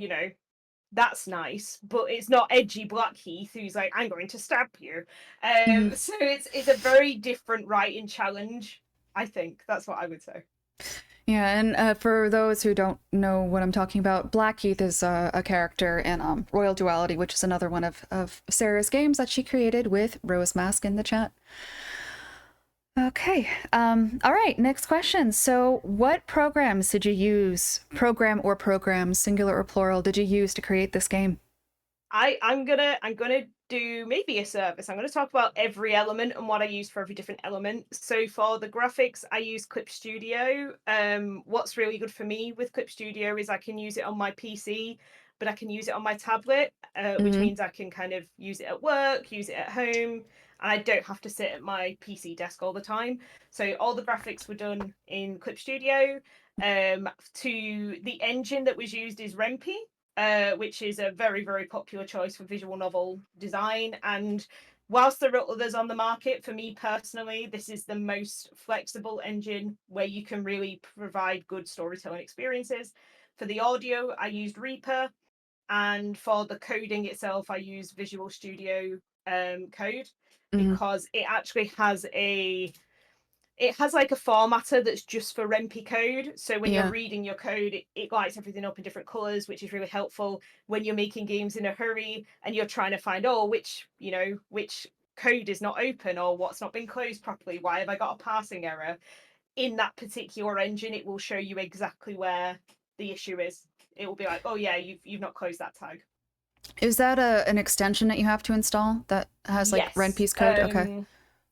that's nice, but it's not edgy Blackheath who's like, I'm going to stab you. So it's a very different writing challenge. I think that's what I would say. Yeah, and for those who don't know what I'm talking about, Blackheath is a character in Royal Duality, which is another one of Sera's games that she created with Rose Mask in the chat. Okay. All right. Next question. So, what programs did you use? Programs, singular or plural, did you use to create this game? I'm gonna do maybe a service. I'm gonna talk about every element and what I use for every different element. So for the graphics, I use Clip Studio. What's really good for me with Clip Studio is I can use it on my PC, but I can use it on my tablet, which means I can kind of use it at work, use it at home, and I don't have to sit at my PC desk all the time. So all the graphics were done in Clip Studio. To the engine that was used is Rempe, which is a very, very popular choice for visual novel design. And whilst there are others on the market, for me personally, this is the most flexible engine where you can really provide good storytelling experiences. For the audio, I used Reaper, and for the coding itself, I used Visual Studio Code, because it actually has like a formatter that's just for Rempe code. So when you're reading your code, it lights everything up in different colors, which is really helpful when you're making games in a hurry and you're trying to find, which code is not open, or what's not been closed properly. Why have I got a parsing error? In that particular engine, it will show you exactly where the issue is. It will be like, oh yeah, you've not closed that tag. Is that an extension that you have to install that has like Renpe's code? Okay.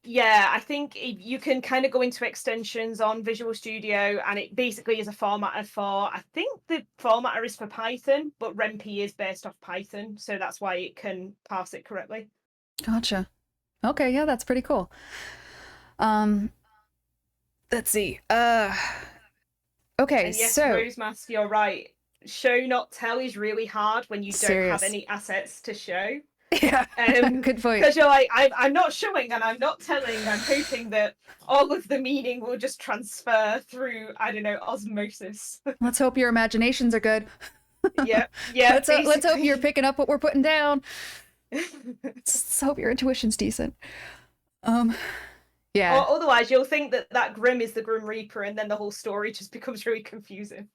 Yeah, I think you can kind of go into extensions on Visual Studio, and it basically is a formatter for, I think the formatter is for Python, but Rempe is based off Python, so that's why it can parse it correctly. Gotcha. Okay, yeah, that's pretty cool. Let's see. Okay, and yes, so Rose Mask, you're right. Show not tell is really hard when you don't have any assets to show. Yeah, good point. Because you're like, I'm not showing and I'm not telling. I'm hoping that all of the meaning will just transfer through, I don't know, osmosis. Let's hope your imaginations are good. Yeah. Let's hope you're picking up what we're putting down. Let's hope your intuition's decent. Yeah. Or otherwise, you'll think that Grim is the Grim Reaper, and then the whole story just becomes really confusing.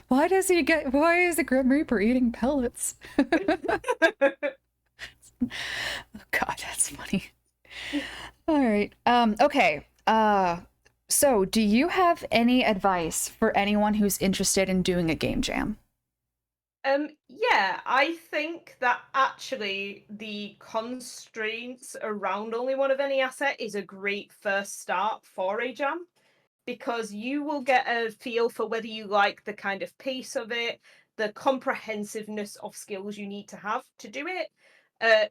Why is the Grim Reaper eating pellets? Oh God, that's funny. All right. Okay. So do you have any advice for anyone who's interested in doing a game jam? Yeah, I think that actually the constraints around only one of any asset is a great first start for a jam, because you will get a feel for whether you like the kind of pace of it, the comprehensiveness of skills you need to have to do it.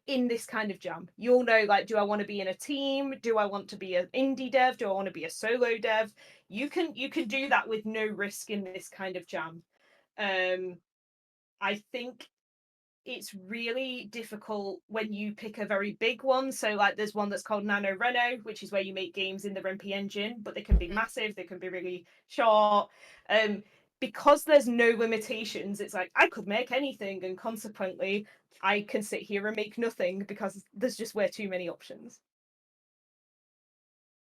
In this kind of jam, you'll know, like, do I want to be in a team? Do I want to be an indie dev? Do I want to be a solo dev? You can do that with no risk in this kind of jam. I think it's really difficult when you pick a very big one. So like there's one that's called Nano Reno, which is where you make games in the Rempe engine, but they can be massive, they can be really short. Because there's no limitations, it's like I could make anything, and consequently I can sit here and make nothing because there's just way too many options.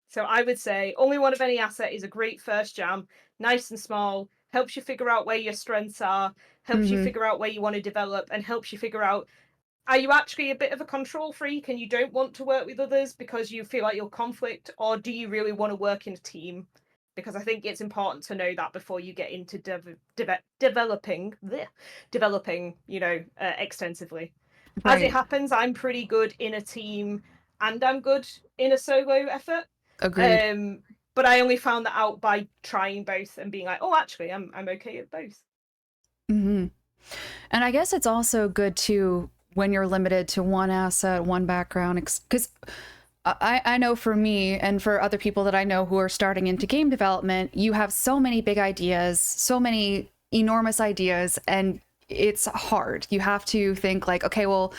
So I would say only one of any asset is a great first jam, nice and small, helps you figure out where your strengths are, helps you figure out where you want to develop, and helps you figure out, are you actually a bit of a control freak and you don't want to work with others because you feel like you'll conflict, or do you really want to work in a team? because I think it's important to know that before you get into developing, extensively. As it Right. happens, I'm pretty good in a team and I'm good in a solo effort. Agreed. But I only found that out by trying both and being like, oh, actually, I'm okay at both. Hmm. And I guess it's also good to when you're limited to one asset, one background, because I know for me and for other people that I know who are starting into game development, you have so many big ideas, so many enormous ideas, and it's hard. You have to think like, okay, well,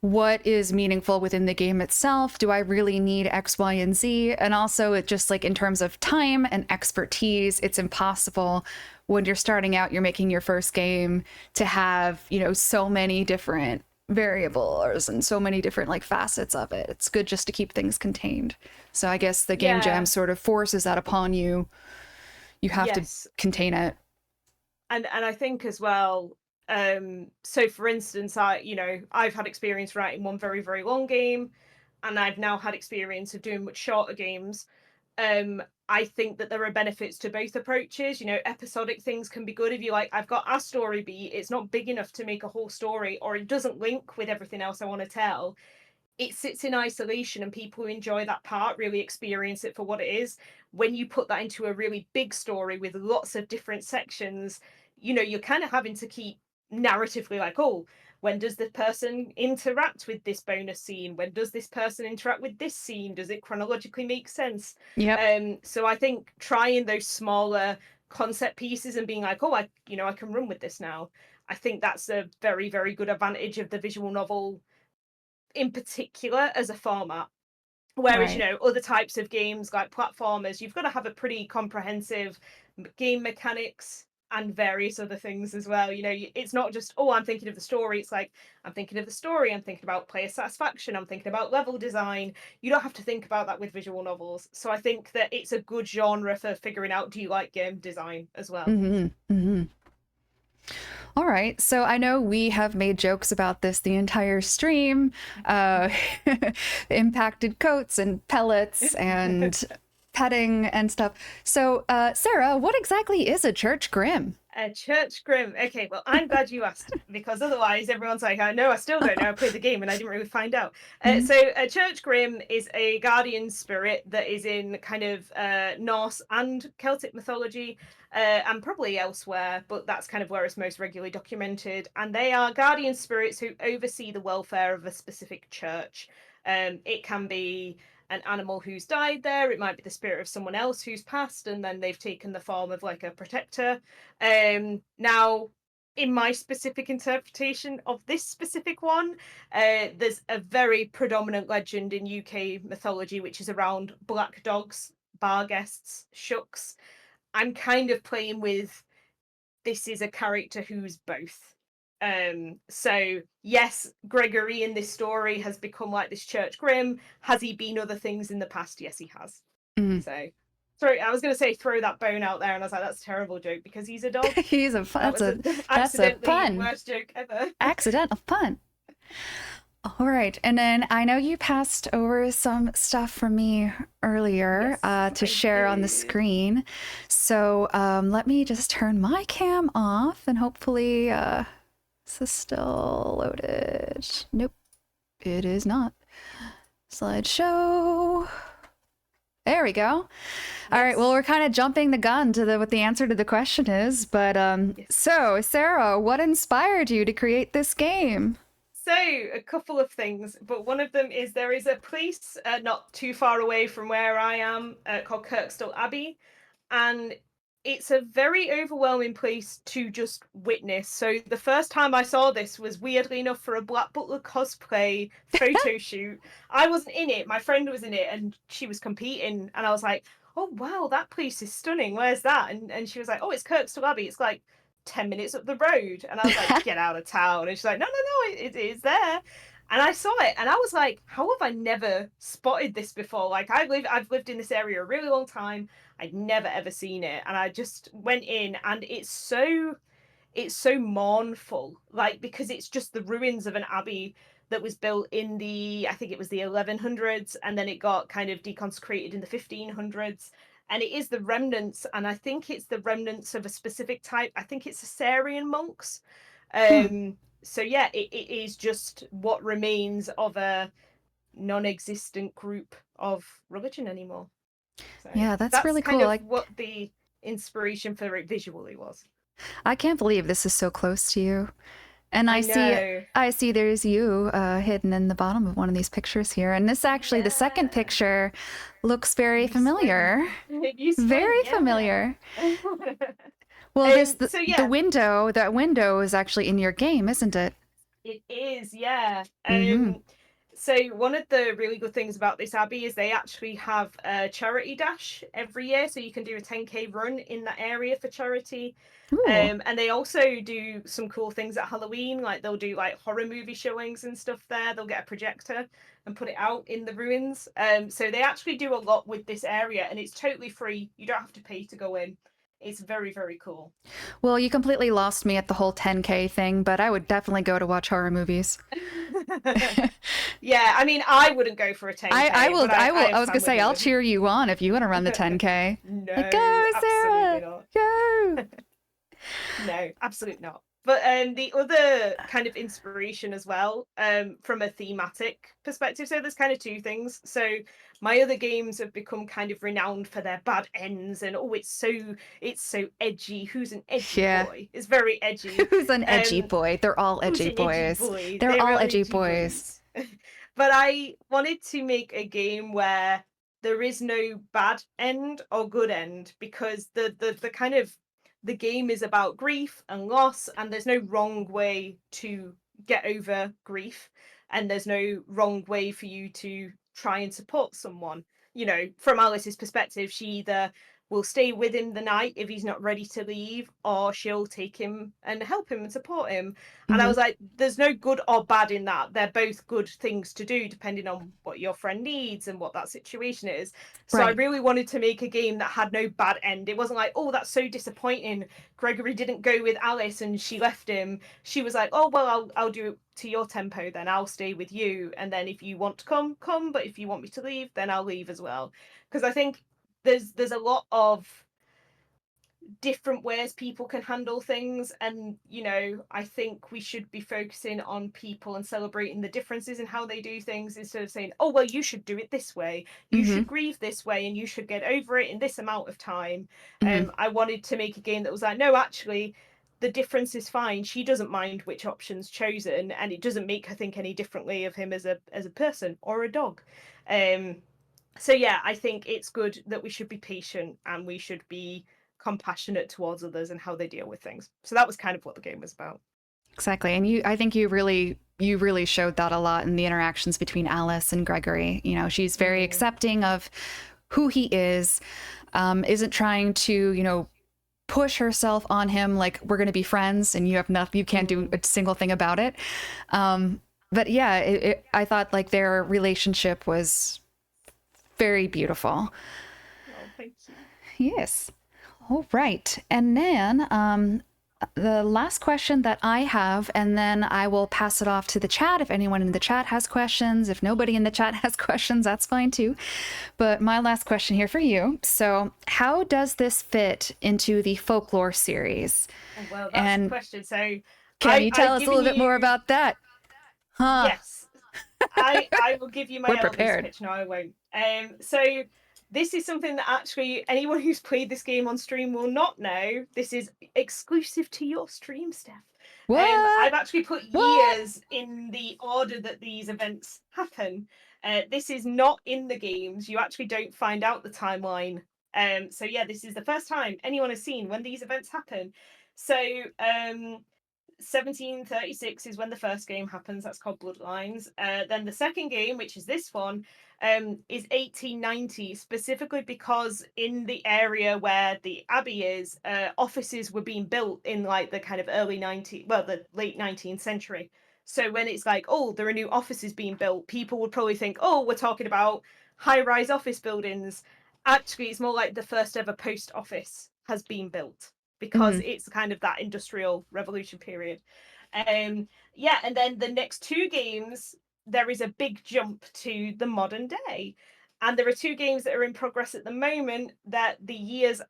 what is meaningful within the game itself? Do I really need X, Y, and Z? And also, it just like in terms of time and expertise, it's impossible when you're starting out, you're making your first game to have, so many different variables and so many different like facets of it. It's good just to keep things contained. So I guess the game jam Yeah. sort of forces that upon you. You have to Yes. contain it. And I think as well, so for instance, I've had experience writing one very, very long game, and I've now had experience of doing much shorter games. I think that there are benefits to both approaches. Episodic things can be good if you like, I've got a story beat, it's not big enough to make a whole story, or it doesn't link with everything else I want to tell. It sits in isolation, and people who enjoy that part really experience it for what it is. When you put that into a really big story with lots of different sections, you're kind of having to keep narratively like, oh, when does this person interact with this bonus scene? When does this person interact with this scene? Does it chronologically make sense? Yep. So I think trying those smaller concept pieces and being like, oh, I can run with this now. I think that's a very, very good advantage of the visual novel in particular as a format. Whereas, Right. other types of games like platformers, you've got to have a pretty comprehensive game mechanics and various other things as well. It's not just, oh, I'm thinking of the story. It's like, I'm thinking of the story. I'm thinking about player satisfaction. I'm thinking about level design. You don't have to think about that with visual novels. So I think that it's a good genre for figuring out, do you like game design as well? Mm-hmm. Mm-hmm. All right. So I know we have made jokes about this the entire stream, uh, impacted coats and pellets and petting and stuff. So, Sarah, what exactly is a church grim? A church grim. Okay, well, I'm glad you asked, because otherwise everyone's like, I know, I still don't know. I played the game and I didn't really find out. Mhm. So a church grim is a guardian spirit that is in kind of Norse and Celtic mythology, and probably elsewhere, but that's kind of where it's most regularly documented. And they are guardian spirits who oversee the welfare of a specific church. It can be an animal who's died there. It might be the spirit of someone else who's passed, and then they've taken the form of like a protector. Now, in my specific interpretation of this specific one, there's a very predominant legend in UK mythology which is around black dogs, bar guests, shucks. I'm kind of playing with, this is a character who's both. So yes, Gregory in this story has become like this church grim. Has he been other things in the past? Yes, he has. Mm. So sorry, I was going to say throw that bone out there, and I was like, that's a terrible joke because he's a dog. He's a fun. That That's was a an that's a accidentally pun. worst joke ever. Accidental pun. All right. And then I know you passed over some stuff from me earlier Yes, to I share on the did. screen. So let me just turn my cam off and hopefully this is still loaded. Nope, it is not. Slideshow. There we go. All right. Well, we're kind of jumping the gun to what the answer to the question is. But Yes. so, Sarah, what inspired you to create this game? So, a couple of things, but one of them is there is a place not too far away from where I am called Kirkstall Abbey, and it's a very overwhelming place to just witness. So, the first time I saw this was weirdly enough for a Black Butler cosplay photo shoot. I wasn't in it, my friend was in it, and she was competing, and I was like, oh wow, that place is stunning. Where's that? And she was like, oh, it's Kirkstall Abbey. It's like 10 minutes up the road. And I was like, get out of town. And she's like, no, no, no, it is there. And I saw it and I was like, how have I never spotted this before? Like I've lived in this area a really long time. I'd never ever seen it. And I just went in, and it's so mournful, like, because it's just the ruins of an abbey that was built in I think it was the 1100s, and then it got kind of deconsecrated in the 1500s. and it is the remnants, and I think it's the remnants of a specific type. I think it's the Sarian monks. So yeah, it is just what remains of a non-existent group of religion anymore. So Yeah, that's really kind cool. of what the inspiration for it visually was. I can't believe this is so close to you. And I know. I see there's you hidden in the bottom of one of these pictures here. And this actually, the second picture looks very familiar. Very familiar. Well, So the window, that window is actually in your game, isn't it? It is, yeah. Mhm. So one of the really good things about this abbey is they actually have a charity dash every year, so you can do a 10K run in that area for charity. Ooh. And they also do some cool things at Halloween, like they'll do like horror movie showings and stuff there. They'll get a projector and put it out in the ruins. So they actually do a lot with this area, and it's totally free. You don't have to pay to go in. It's very, very cool. Well, you completely lost me at the whole 10K thing, but I would definitely go to watch horror movies. Yeah, I mean, I wouldn't go for a 10K. I will. I was gonna say, I'll would. cheer you on if you want to run the 10K. No, Like, go, Sarah! absolutely not. Go! No, absolutely not. But the other kind of inspiration as well, from a thematic perspective, so there's kind of two things. So my other games have become kind of renowned for their bad ends, and oh, it's so edgy. Who's an edgy boy? It's very edgy. Who's an edgy boy? They're all edgy boys. They're all edgy boys. But I wanted to make a game where there is no bad end or good end, because the kind of the game is about grief and loss, and there's no wrong way to get over grief, and there's no wrong way for you to try and support someone. You know, from Alice's perspective, she either will stay with him the night if he's not ready to leave, or she'll take him and help him and support him. And I was like, there's no good or bad in that. They're both good things to do depending on what your friend needs and what that situation is. So I really wanted to make a game that had no bad end. It wasn't like, oh, that's so disappointing. Gregory didn't go with Alice and she left him. She was like, oh, well, I'll do it to your tempo then. I'll stay with you. And then if you want to come. But if you want me to leave, then I'll leave as well. Because I think there's a lot of different ways people can handle things, and you know, I think we should be focusing on people and celebrating the differences in how they do things, instead of saying, oh well, you should do it this way, you should grieve this way, and you should get over it in this amount of time. I wanted to make a game that was like, no, actually the difference is fine. She doesn't mind which option's chosen, and it doesn't make her think any differently of him as a person or a dog. So yeah, I think it's good that we should be patient and we should be compassionate towards others and how they deal with things. So that was kind of what the game was about. Exactly. And I think you really showed that a lot in the interactions between Alice and Gregory. You know, she's very accepting of who he is, isn't trying to, you know, push herself on him like, we're going to be friends and you can't do a single thing about it. But yeah, I thought like their relationship was very beautiful. Oh, thank you. Yes. All right. And then the last question that I have, and then I will pass it off to the chat if anyone in the chat has questions. If nobody in the chat has questions, that's fine too. But my last question here for you. So how does this fit into the Folklore series? Oh, well, that's the question. So can you tell us a little bit more about that? Huh? Yes. I will give you my elevator pitch. No, I won't. So this is something that actually anyone who's played this game on stream will not know. This is exclusive to your stream, Steph. What? I've actually put years in the order that these events happen. This is not in the games. You actually don't find out the timeline. So yeah, this is the first time anyone has seen when these events happen. So 1736 is when the first game happens. That's called Bloodlines. Then the second game, which is this one, is 1890, specifically because in the area where the abbey is, offices were being built in like the kind of the late 19th century. So when it's like, oh, there are new offices being built, people would probably think, oh, we're talking about high-rise office buildings. Actually, it's more like the first ever post office has been built, because it's kind of that industrial revolution period. And then the next two games, there is a big jump to the modern day. And there are 2 games that are in progress at the moment that the years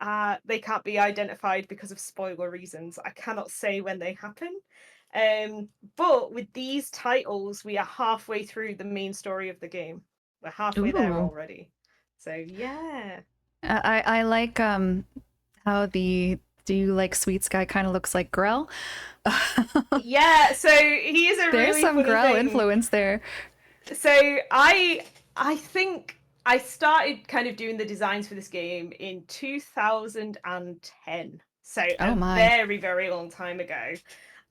they can't be identified because of spoiler reasons. I cannot say when they happen. But with these titles, we are halfway through the main story of the game. We're halfway there Ooh. already. So yeah. I like how the do you like Sweets guy kind of looks like Grell. Yeah, so he is a There's really some funny Grell thing. influence there. So I think I started kind of doing the designs for this game in 2010. So Oh a my. very, very long time ago.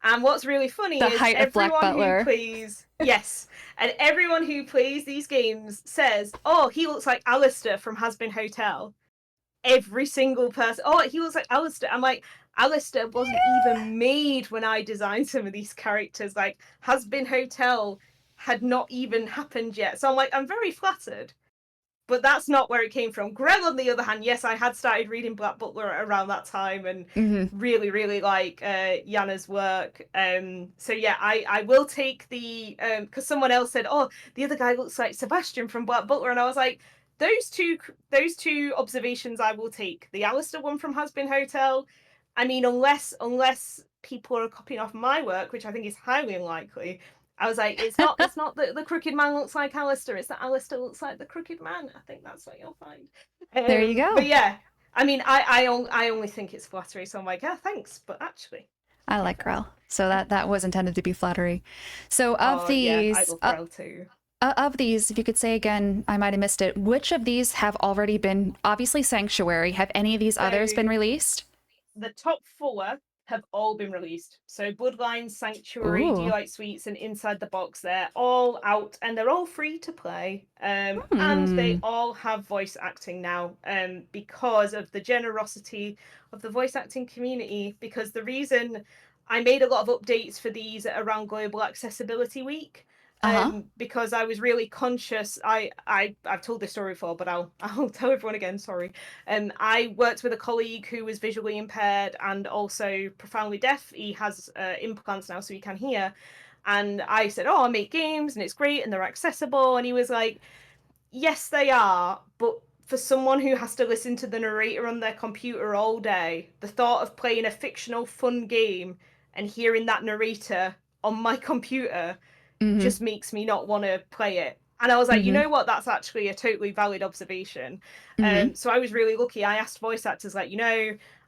And what's really funny The is height of Black everyone who Butler. plays, yes, and everyone who plays these games says, "Oh, he looks like Alistair from Has Been Hotel." Every single person, "Oh, he looks like Alistair." I'm like, Alistair wasn't even made when I designed some of these characters. Like, Has Been Hotel had not even happened yet. So I'm like, I'm very flattered. But that's not where it came from. Grell, on the other hand, yes, I had started reading Black Butler around that time and really, really like Yana's work. So yeah, I will take the because someone else said, "Oh, the other guy looks like Sebastian from Black Butler," and I was like, those two observations I will take. The Alistair one from Has Been Hotel. I mean, unless people are copying off my work, which I think is highly unlikely. I was like, it's not the crooked man looks like Alistair, it's that Alistair looks like the crooked man. I think that's what you'll find. There you go. But yeah, I mean, I only think it's flattery, so I'm like, yeah, thanks, but actually, I like Grell. So that was intended to be flattery. So of yeah, I these love Grell too. Of these, if you could say again, I might have missed it, which of these have already been, obviously Sanctuary, have any of these others been released? The top 4 have all been released. So Bloodlines, Sanctuary, Ooh. Delight Sweets, and Inside the Box, they're all out and they're all free to play. And they all have voice acting now because of the generosity of the voice acting community. Because the reason I made a lot of updates for these around Global Accessibility Week, because I was really conscious. I've told this story before, but I'll tell everyone again. Sorry. I worked with a colleague who was visually impaired and also profoundly deaf. He has implants now, so he can hear. And I said, "Oh, I make games, and it's great, and they're accessible." And he was like, "Yes, they are, but for someone who has to listen to the narrator on their computer all day, the thought of playing a fictional fun game and hearing that narrator on my computer just makes me not want to play it." And I was like, you know what? That's actually a totally valid observation. So I was really lucky. I asked voice actors, like,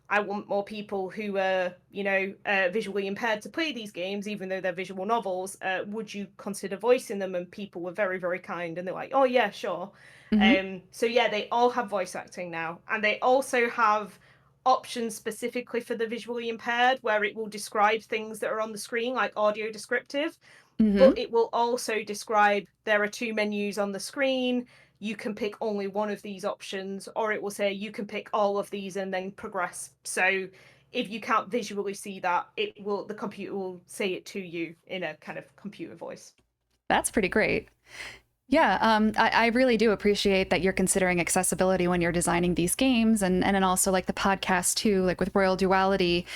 I want more people who are, visually impaired to play these games, even though they're visual novels. Would you consider voicing them? And people were very, very kind. And they're like, "Oh, yeah, sure." So yeah, they all have voice acting now. And they also have options specifically for the visually impaired where it will describe things that are on the screen, like audio descriptive. But it will also describe there are 2 menus on the screen. You can pick only one of these options, or it will say you can pick all of these and then progress. So if you can't visually see that, the computer will say it to you in a kind of computer voice. That's pretty great. Yeah, I really do appreciate that you're considering accessibility when you're designing these games, and then also like the podcast too, like with Royal Duality.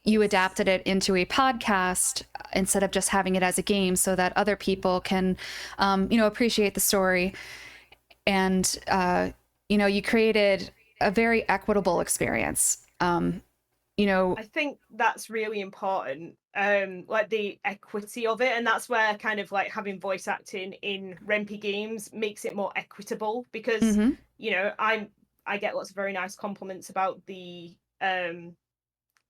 You adapted it into a podcast instead of just having it as a game so that other people can, appreciate the story. And, you created a very equitable experience. I think that's really important, like the equity of it. And that's where kind of like having voice acting in Rempy games makes it more equitable because, I get lots of very nice compliments about the,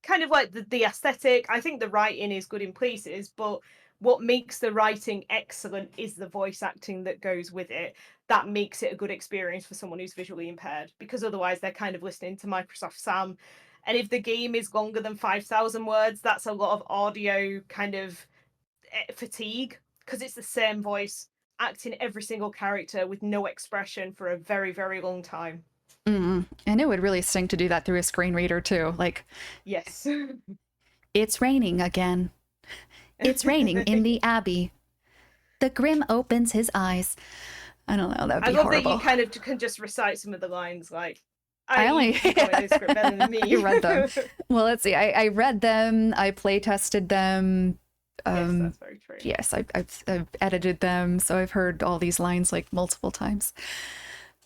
kind of like the aesthetic. I think the writing is good in places, but what makes the writing excellent is the voice acting that goes with it. That makes it a good experience for someone who's visually impaired, because otherwise they're kind of listening to Microsoft Sam. And if the game is longer than 5,000 words, that's a lot of audio kind of fatigue, because it's the same voice acting every single character with no expression for a very, very long time. And it would really stink to do that through a screen reader too. Like, yes. It's raining again. It's raining in the Abbey. The Grim opens his eyes. I don't know. That would be horrible. horrible. That you kind of can just recite some of the lines. Like, I only script better than me. You read them. Well, let's see. I read them. I play tested them. Yes, that's very true. Yes, I've edited them, so I've heard all these lines like multiple times.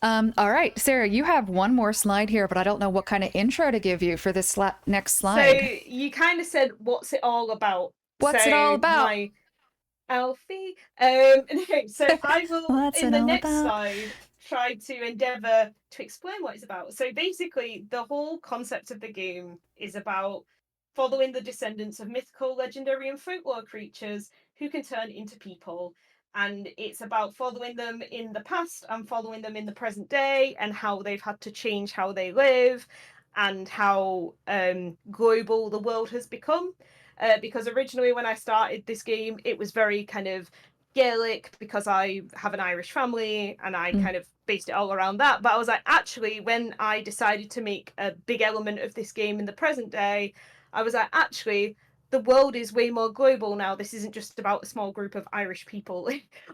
All right, Sarah, you have one more slide here, but I don't know what kind of intro to give you for this next So slide. you kind of said, "What's it all about?" What's it all So about? my Alfie. No, so I will, What's in it the all next about? slide, try to endeavour to explain what it's about. So basically, the whole concept of the game is about following the descendants of mythical, legendary, and folklore creatures who can turn into people. And it's about following them in the past and following them in the present day and how they've had to change how they live and how global the world has become. Because originally when I started this game, it was very kind of Gaelic because I have an Irish family and I kind of based it all around that. But I was like, actually, when I decided to make a big element of this game in the present day, I was like, actually, the world is way more global now. This isn't just about a small group of Irish people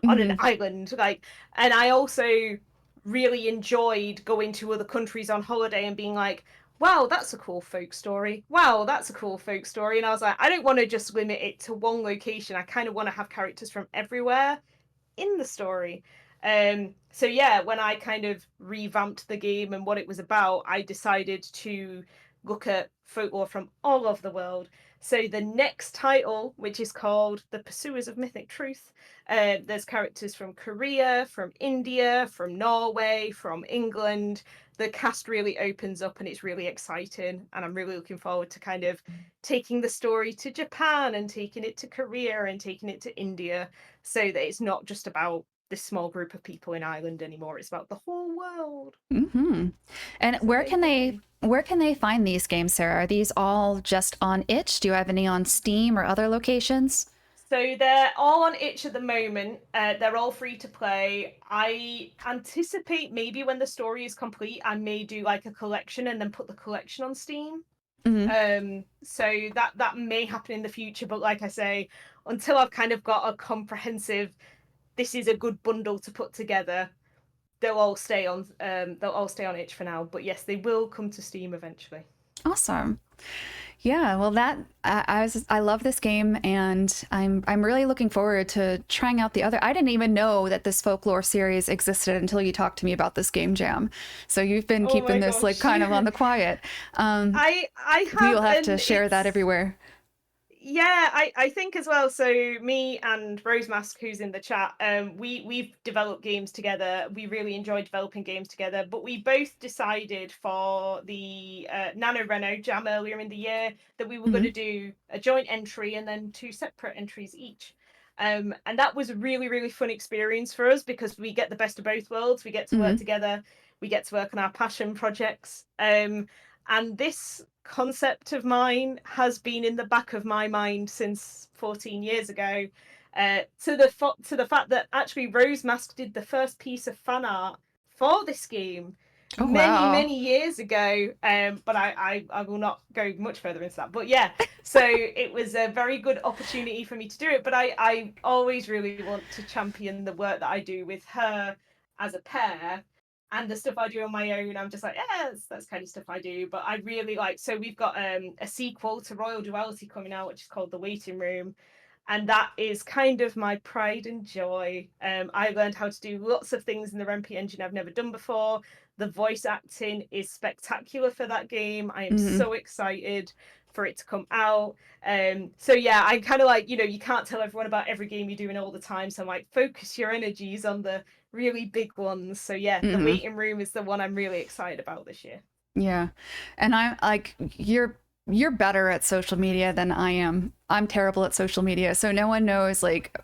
on an island. Like, and I also really enjoyed going to other countries on holiday and being like, wow, that's a cool folk story. Wow, that's a cool folk story. And I was like, I don't want to just limit it to one location. I kind of want to have characters from everywhere in the story. So yeah, when I kind of revamped the game and what it was about, I decided to look at folklore from all over the world. So the next title, which is called The Pursuers of Mythic Truth, there's characters from Korea, from India, from Norway, from England. The cast really opens up and it's really exciting, and I'm really looking forward to kind of taking the story to Japan and taking it to Korea and taking it to India, so that it's not just about this small group of people in Ireland anymore. It's about the whole world. And where can they find these games, Sarah? Are these all just on itch? Do you have any on Steam or other locations? So they're all on itch at the moment. They're all free to play. I anticipate maybe when the story is complete, I may do like a collection and then put the collection on Steam. So that may happen in the future, but like I say, until I've kind of got a comprehensive, this is a good bundle to put together, they'll all stay on itch for now. But yes, they will come to Steam eventually. Awesome. Yeah, well, I love this game, and I'm really looking forward to trying out the other. I didn't even know that this folklore series existed until you talked to me about this game jam. So you've been keeping this like kind of on the quiet. I have. We'll have to share that everywhere. Yeah, I think as well. So me and Rosemask, who's in the chat, we've developed games together. We really enjoy developing games together. But we both decided for the NaNoWriMo jam earlier in the year that we were going to do a joint entry and then 2 separate entries each. And that was a really, really fun experience for us because we get the best of both worlds. We get to work together. We get to work on our passion projects. And this concept of mine has been in the back of my mind since 14 years ago, to the fact that actually Rose Mask did the first piece of fan art for this game many years ago, but I will not go much further into that. But yeah, so it was a very good opportunity for me to do it, but I always really want to champion the work that I do with her as a pair. And the stuff I do on my own, I'm just like, yeah, that's kind of stuff I do. But I really like, so we've got a sequel to Royal Duality coming out, which is called The Waiting Room. And that is kind of my pride and joy. I learned how to do lots of things in the RMP engine I've never done before. The voice acting is spectacular for that game. I am so excited for it to come out. So yeah, I kind of like, you can't tell everyone about every game you're doing all the time. So I'm like, focus your energies on the really big ones. So yeah, The Waiting Room is the one I'm really excited about this year. Yeah. And I'm like, you're better at social media than I am. I'm terrible at social media. So no one knows, like,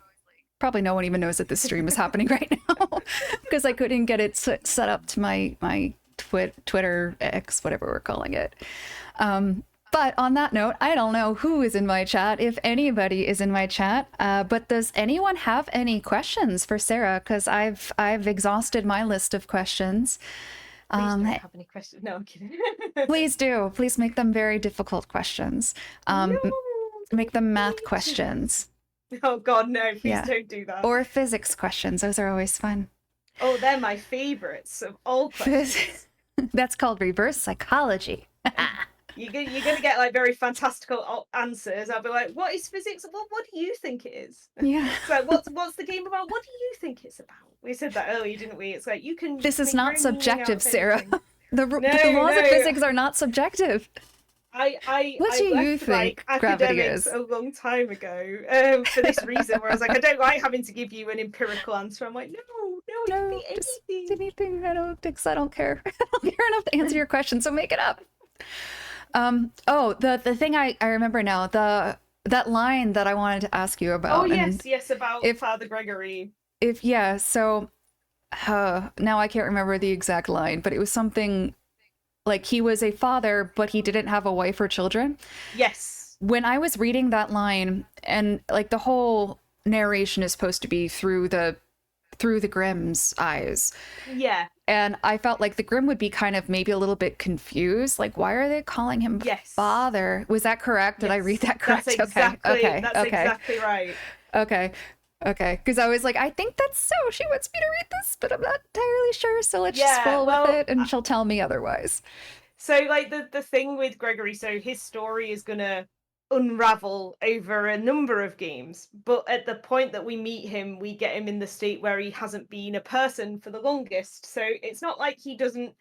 probably no one even knows that this stream is happening right now because I couldn't get it set up to my Twitter X, whatever we're calling it. But on that note, I don't know who is in my chat, if anybody is in my chat. But does anyone have any questions for Sarah? Because I've exhausted my list of questions. Please don't have any questions. No, I'm kidding. Please do. Please make them very difficult questions. No. Make them math questions. Oh God, no! Please don't do that. Or physics questions. Those are always fun. Oh, they're my favorites of all questions. That's called reverse psychology. you're gonna get like very fantastical answers. I'll be like, what is physics? What do you think it is? Yeah. So what's the game about? What do you think it's about? We said that earlier, didn't we? It's like you can. This is make your not own meaning out subjective, of Sarah. anything. The laws of physics are not subjective. I What do you left think like gravity academics is? a long time ago for this reason, where I was like, I don't like having to give you an empirical answer. I'm like, no, it can No, be just anything. anything. I don't think so. I don't care. I don't care enough to answer your question, so make it up. Oh, the thing I remember now, that line that I wanted to ask you about. Oh yes, about Father Gregory. So now I can't remember the exact line, but it was something like he was a father, but he didn't have a wife or children. Yes. When I was reading that line, and like the whole narration is supposed to be through the Grimm's eyes. Yeah. And I felt like the Grimm would be kind of maybe a little bit confused. Like, why are they calling him father? Was that correct? Did I read that correct? That's exactly right. Okay. Because I was like, I think that's so. She wants me to read this, but I'm not entirely sure. So let's just roll with it, and she'll tell me otherwise. So, like, the thing with Gregory, so his story is going to unravel over a number of games. But at the point that we meet him, we get him in the state where he hasn't been a person for the longest. So it's not like he doesn't...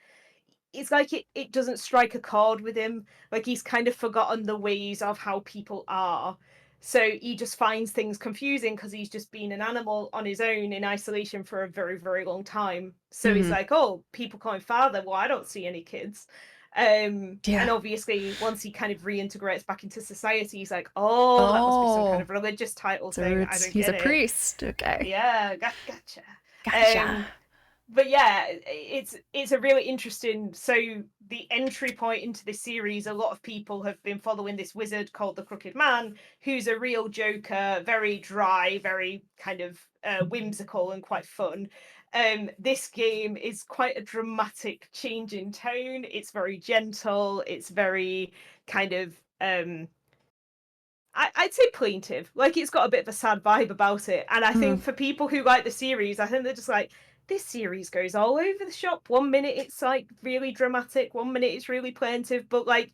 It's like it doesn't strike a chord with him. Like, he's kind of forgotten the ways of how people are. So he just finds things confusing because he's just been an animal on his own in isolation for a very, very long time. So he's like, oh, people call him father. Well, I don't see any kids. And obviously, once he kind of reintegrates back into society, he's like, oh, that must be some kind of religious title thing. He's a priest. Okay. Yeah, gotcha. But yeah, it's a really interesting... So the entry point into this series, a lot of people have been following this wizard called the Crooked Man, who's a real joker, very dry, very kind of whimsical and quite fun. This game is quite a dramatic change in tone. It's very gentle. It's very kind of I'd say plaintive. Like, it's got a bit of a sad vibe about it. And I think for people who like the series, I think they're just like, this series goes all over the shop. 1 minute it's like really dramatic, 1 minute it's really plaintive. But like,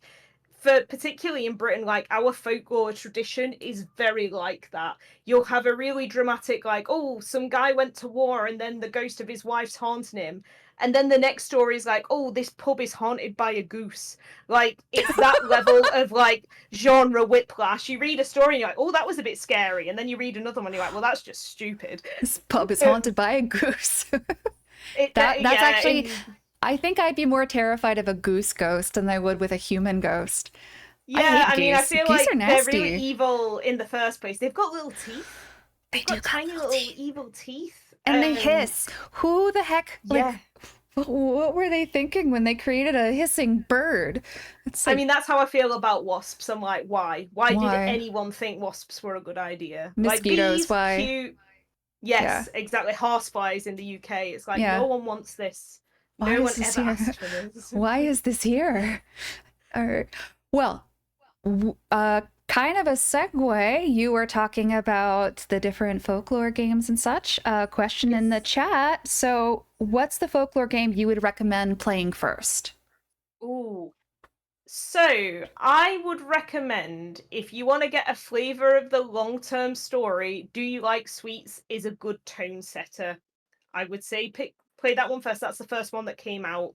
for particularly in Britain, like, our folklore tradition is very like that. You'll have a really dramatic, like, oh, some guy went to war and then the ghost of his wife's haunting him. And then the next story is like, oh, this pub is haunted by a goose. Like, it's that level of like genre whiplash. You read a story and you're like, oh, that was a bit scary. And then you read another one and you're like, well, that's just stupid. This pub is haunted by a goose. That's actually... I think I'd be more terrified of a goose ghost than I would with a human ghost. Yeah, I mean, I feel like they're really evil in the first place. They've got little teeth. They've got tiny little evil teeth. And they hiss. Who the heck? Like, what were they thinking when they created a hissing bird? It's like, I mean, that's how I feel about wasps. I'm like, why? Why did anyone think wasps were a good idea? Mosquitoes, like, why? Cute... Yes, exactly. Horseflies in the UK. It's like, no one wants this. Why no is one this ever here? asked for this. Why is this here? All right. Well, kind of a segue. You were talking about the different folklore games and such. Question in the chat. So, what's the folklore game you would recommend playing first? Ooh. So, I would recommend, if you want to get a flavor of the long-term story, Do You Like Sweets is a good tone setter. I would say play that one first. That's the first one that came out.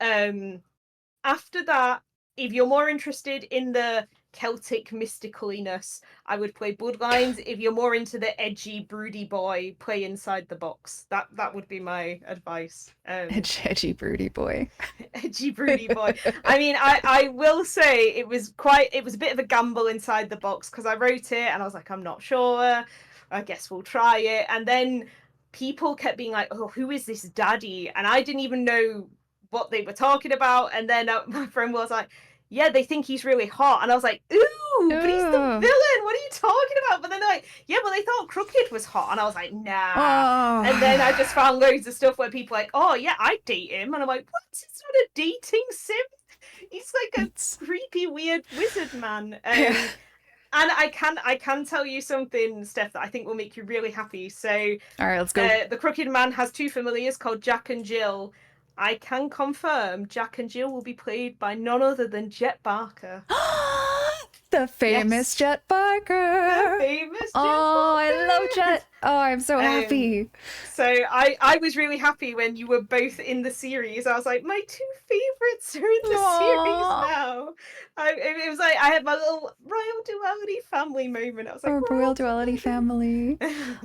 After that, if you're more interested in the Celtic mysticaliness, I would play Bloodlines. If you're more into the edgy, broody boy, play Inside the Box. That would be my advice. Edgy, broody boy. Edgy, broody boy. I mean, I will say it was a bit of a gamble Inside the Box, because I wrote it and I was like, I'm not sure. I guess we'll try it. And then people kept being like, oh, who is this daddy? And I didn't even know what they were talking about. And then my friend was like, yeah, they think he's really hot. And I was like, ooh, but he's the villain. What are you talking about? But then they're like, yeah, well, they thought Crooked was hot. And I was like, nah. And then I just found loads of stuff where people are like, oh, yeah, I'd date him. And I'm like, what? It's not a dating sim. He's like a creepy, weird wizard man. And I can tell you something, Steph, that I think will make you really happy. So, all right, let's go. The Crooked Man has two familiars called Jack and Jill. I can confirm Jack and Jill will be played by none other than Jet Barker. The famous Jet Barker. The famous Jet Oh, Barker. I love Jet. Oh, I'm so happy. So I was really happy when you were both in the series. I was like, my two favorites are in the series now. It was like I had my little Royal Duality family moment. I was like, Oh, Royal Duality family.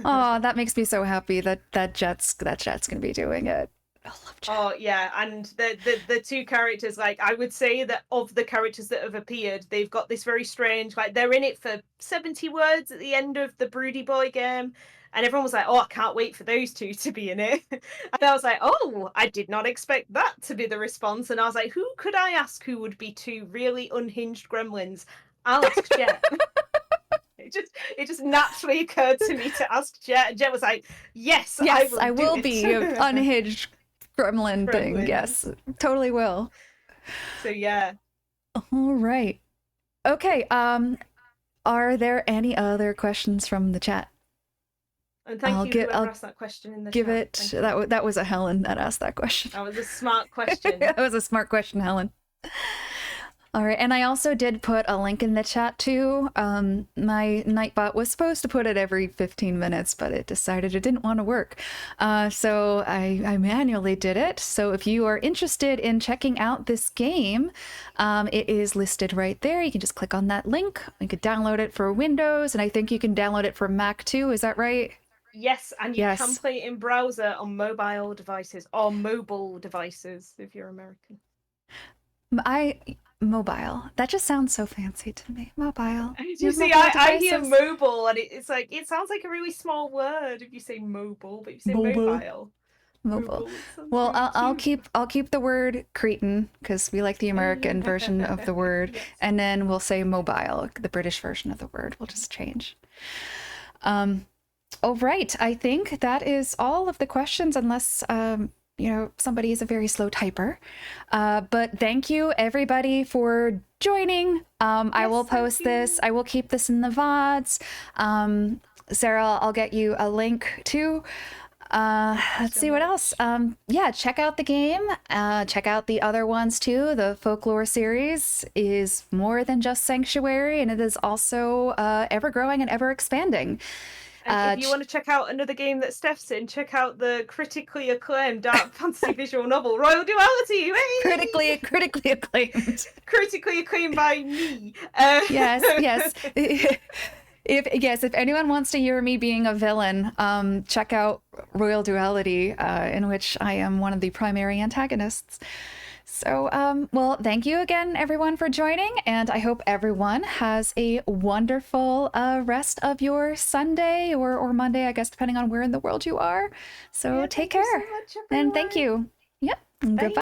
Oh, that makes me so happy that Jet's gonna be doing it. I love Jet. Oh yeah, and the two characters, like I would say that of the characters that have appeared, they've got this very strange, like they're in it for 70 words at the end of the Broody Boy game, and everyone was like, oh, I can't wait for those two to be in it. And I was like, oh, I did not expect that to be the response. And I was like, who could I ask who would be two really unhinged gremlins? I'll ask Jet. It just naturally occurred to me to ask Jet, and Jet was like, yes, I will be an unhinged gremlin thing. Yes, totally will. So yeah. All right. Okay. Are there any other questions from the chat? And thank you whoever asked that question in the give chat. it. That was a Helen that asked that question. That was a smart question. That was a smart question, Helen. All right, and I also did put a link in the chat too. My Nightbot was supposed to put it every 15 minutes, but it decided it didn't want to work. So I manually did it. So if you are interested in checking out this game, it is listed right there. You can just click on that link. You can download it for Windows, and I think you can download it for Mac too. Is that right? Yes, and you can play it in browser on mobile devices or mobile devices if you're American. Mobile. That just sounds so fancy to me. Mobile. You see, I hear mobile, and it's like it sounds like a really small word if you say mobile, but if you say mobile. Mobile. Well, I'll keep the word cretin because we like the American version of the word, yes. And then we'll say mobile, the British version of the word. We'll just change. All right. I think that is all of the questions, unless somebody is a very slow typer. But thank you everybody for joining. Yes, I will post this. I will keep this in the VODs. Sarah, I'll get you a link too. Let's see what else. Yeah, check out the game. Check out the other ones too. The Folklore series is more than just Sanctuary, and it is also ever growing and ever expanding. And if you want to check out another game that Steph's in, check out the critically acclaimed dark fantasy visual novel Royal Duality. Hey! Critically acclaimed. Critically acclaimed by me. Yes. If anyone wants to hear me being a villain, check out Royal Duality, in which I am one of the primary antagonists. So, well, thank you again, everyone, for joining, and I hope everyone has a wonderful rest of your Sunday or Monday, I guess, depending on where in the world you are. So take care, so much, and thank you. Yep. Goodbye.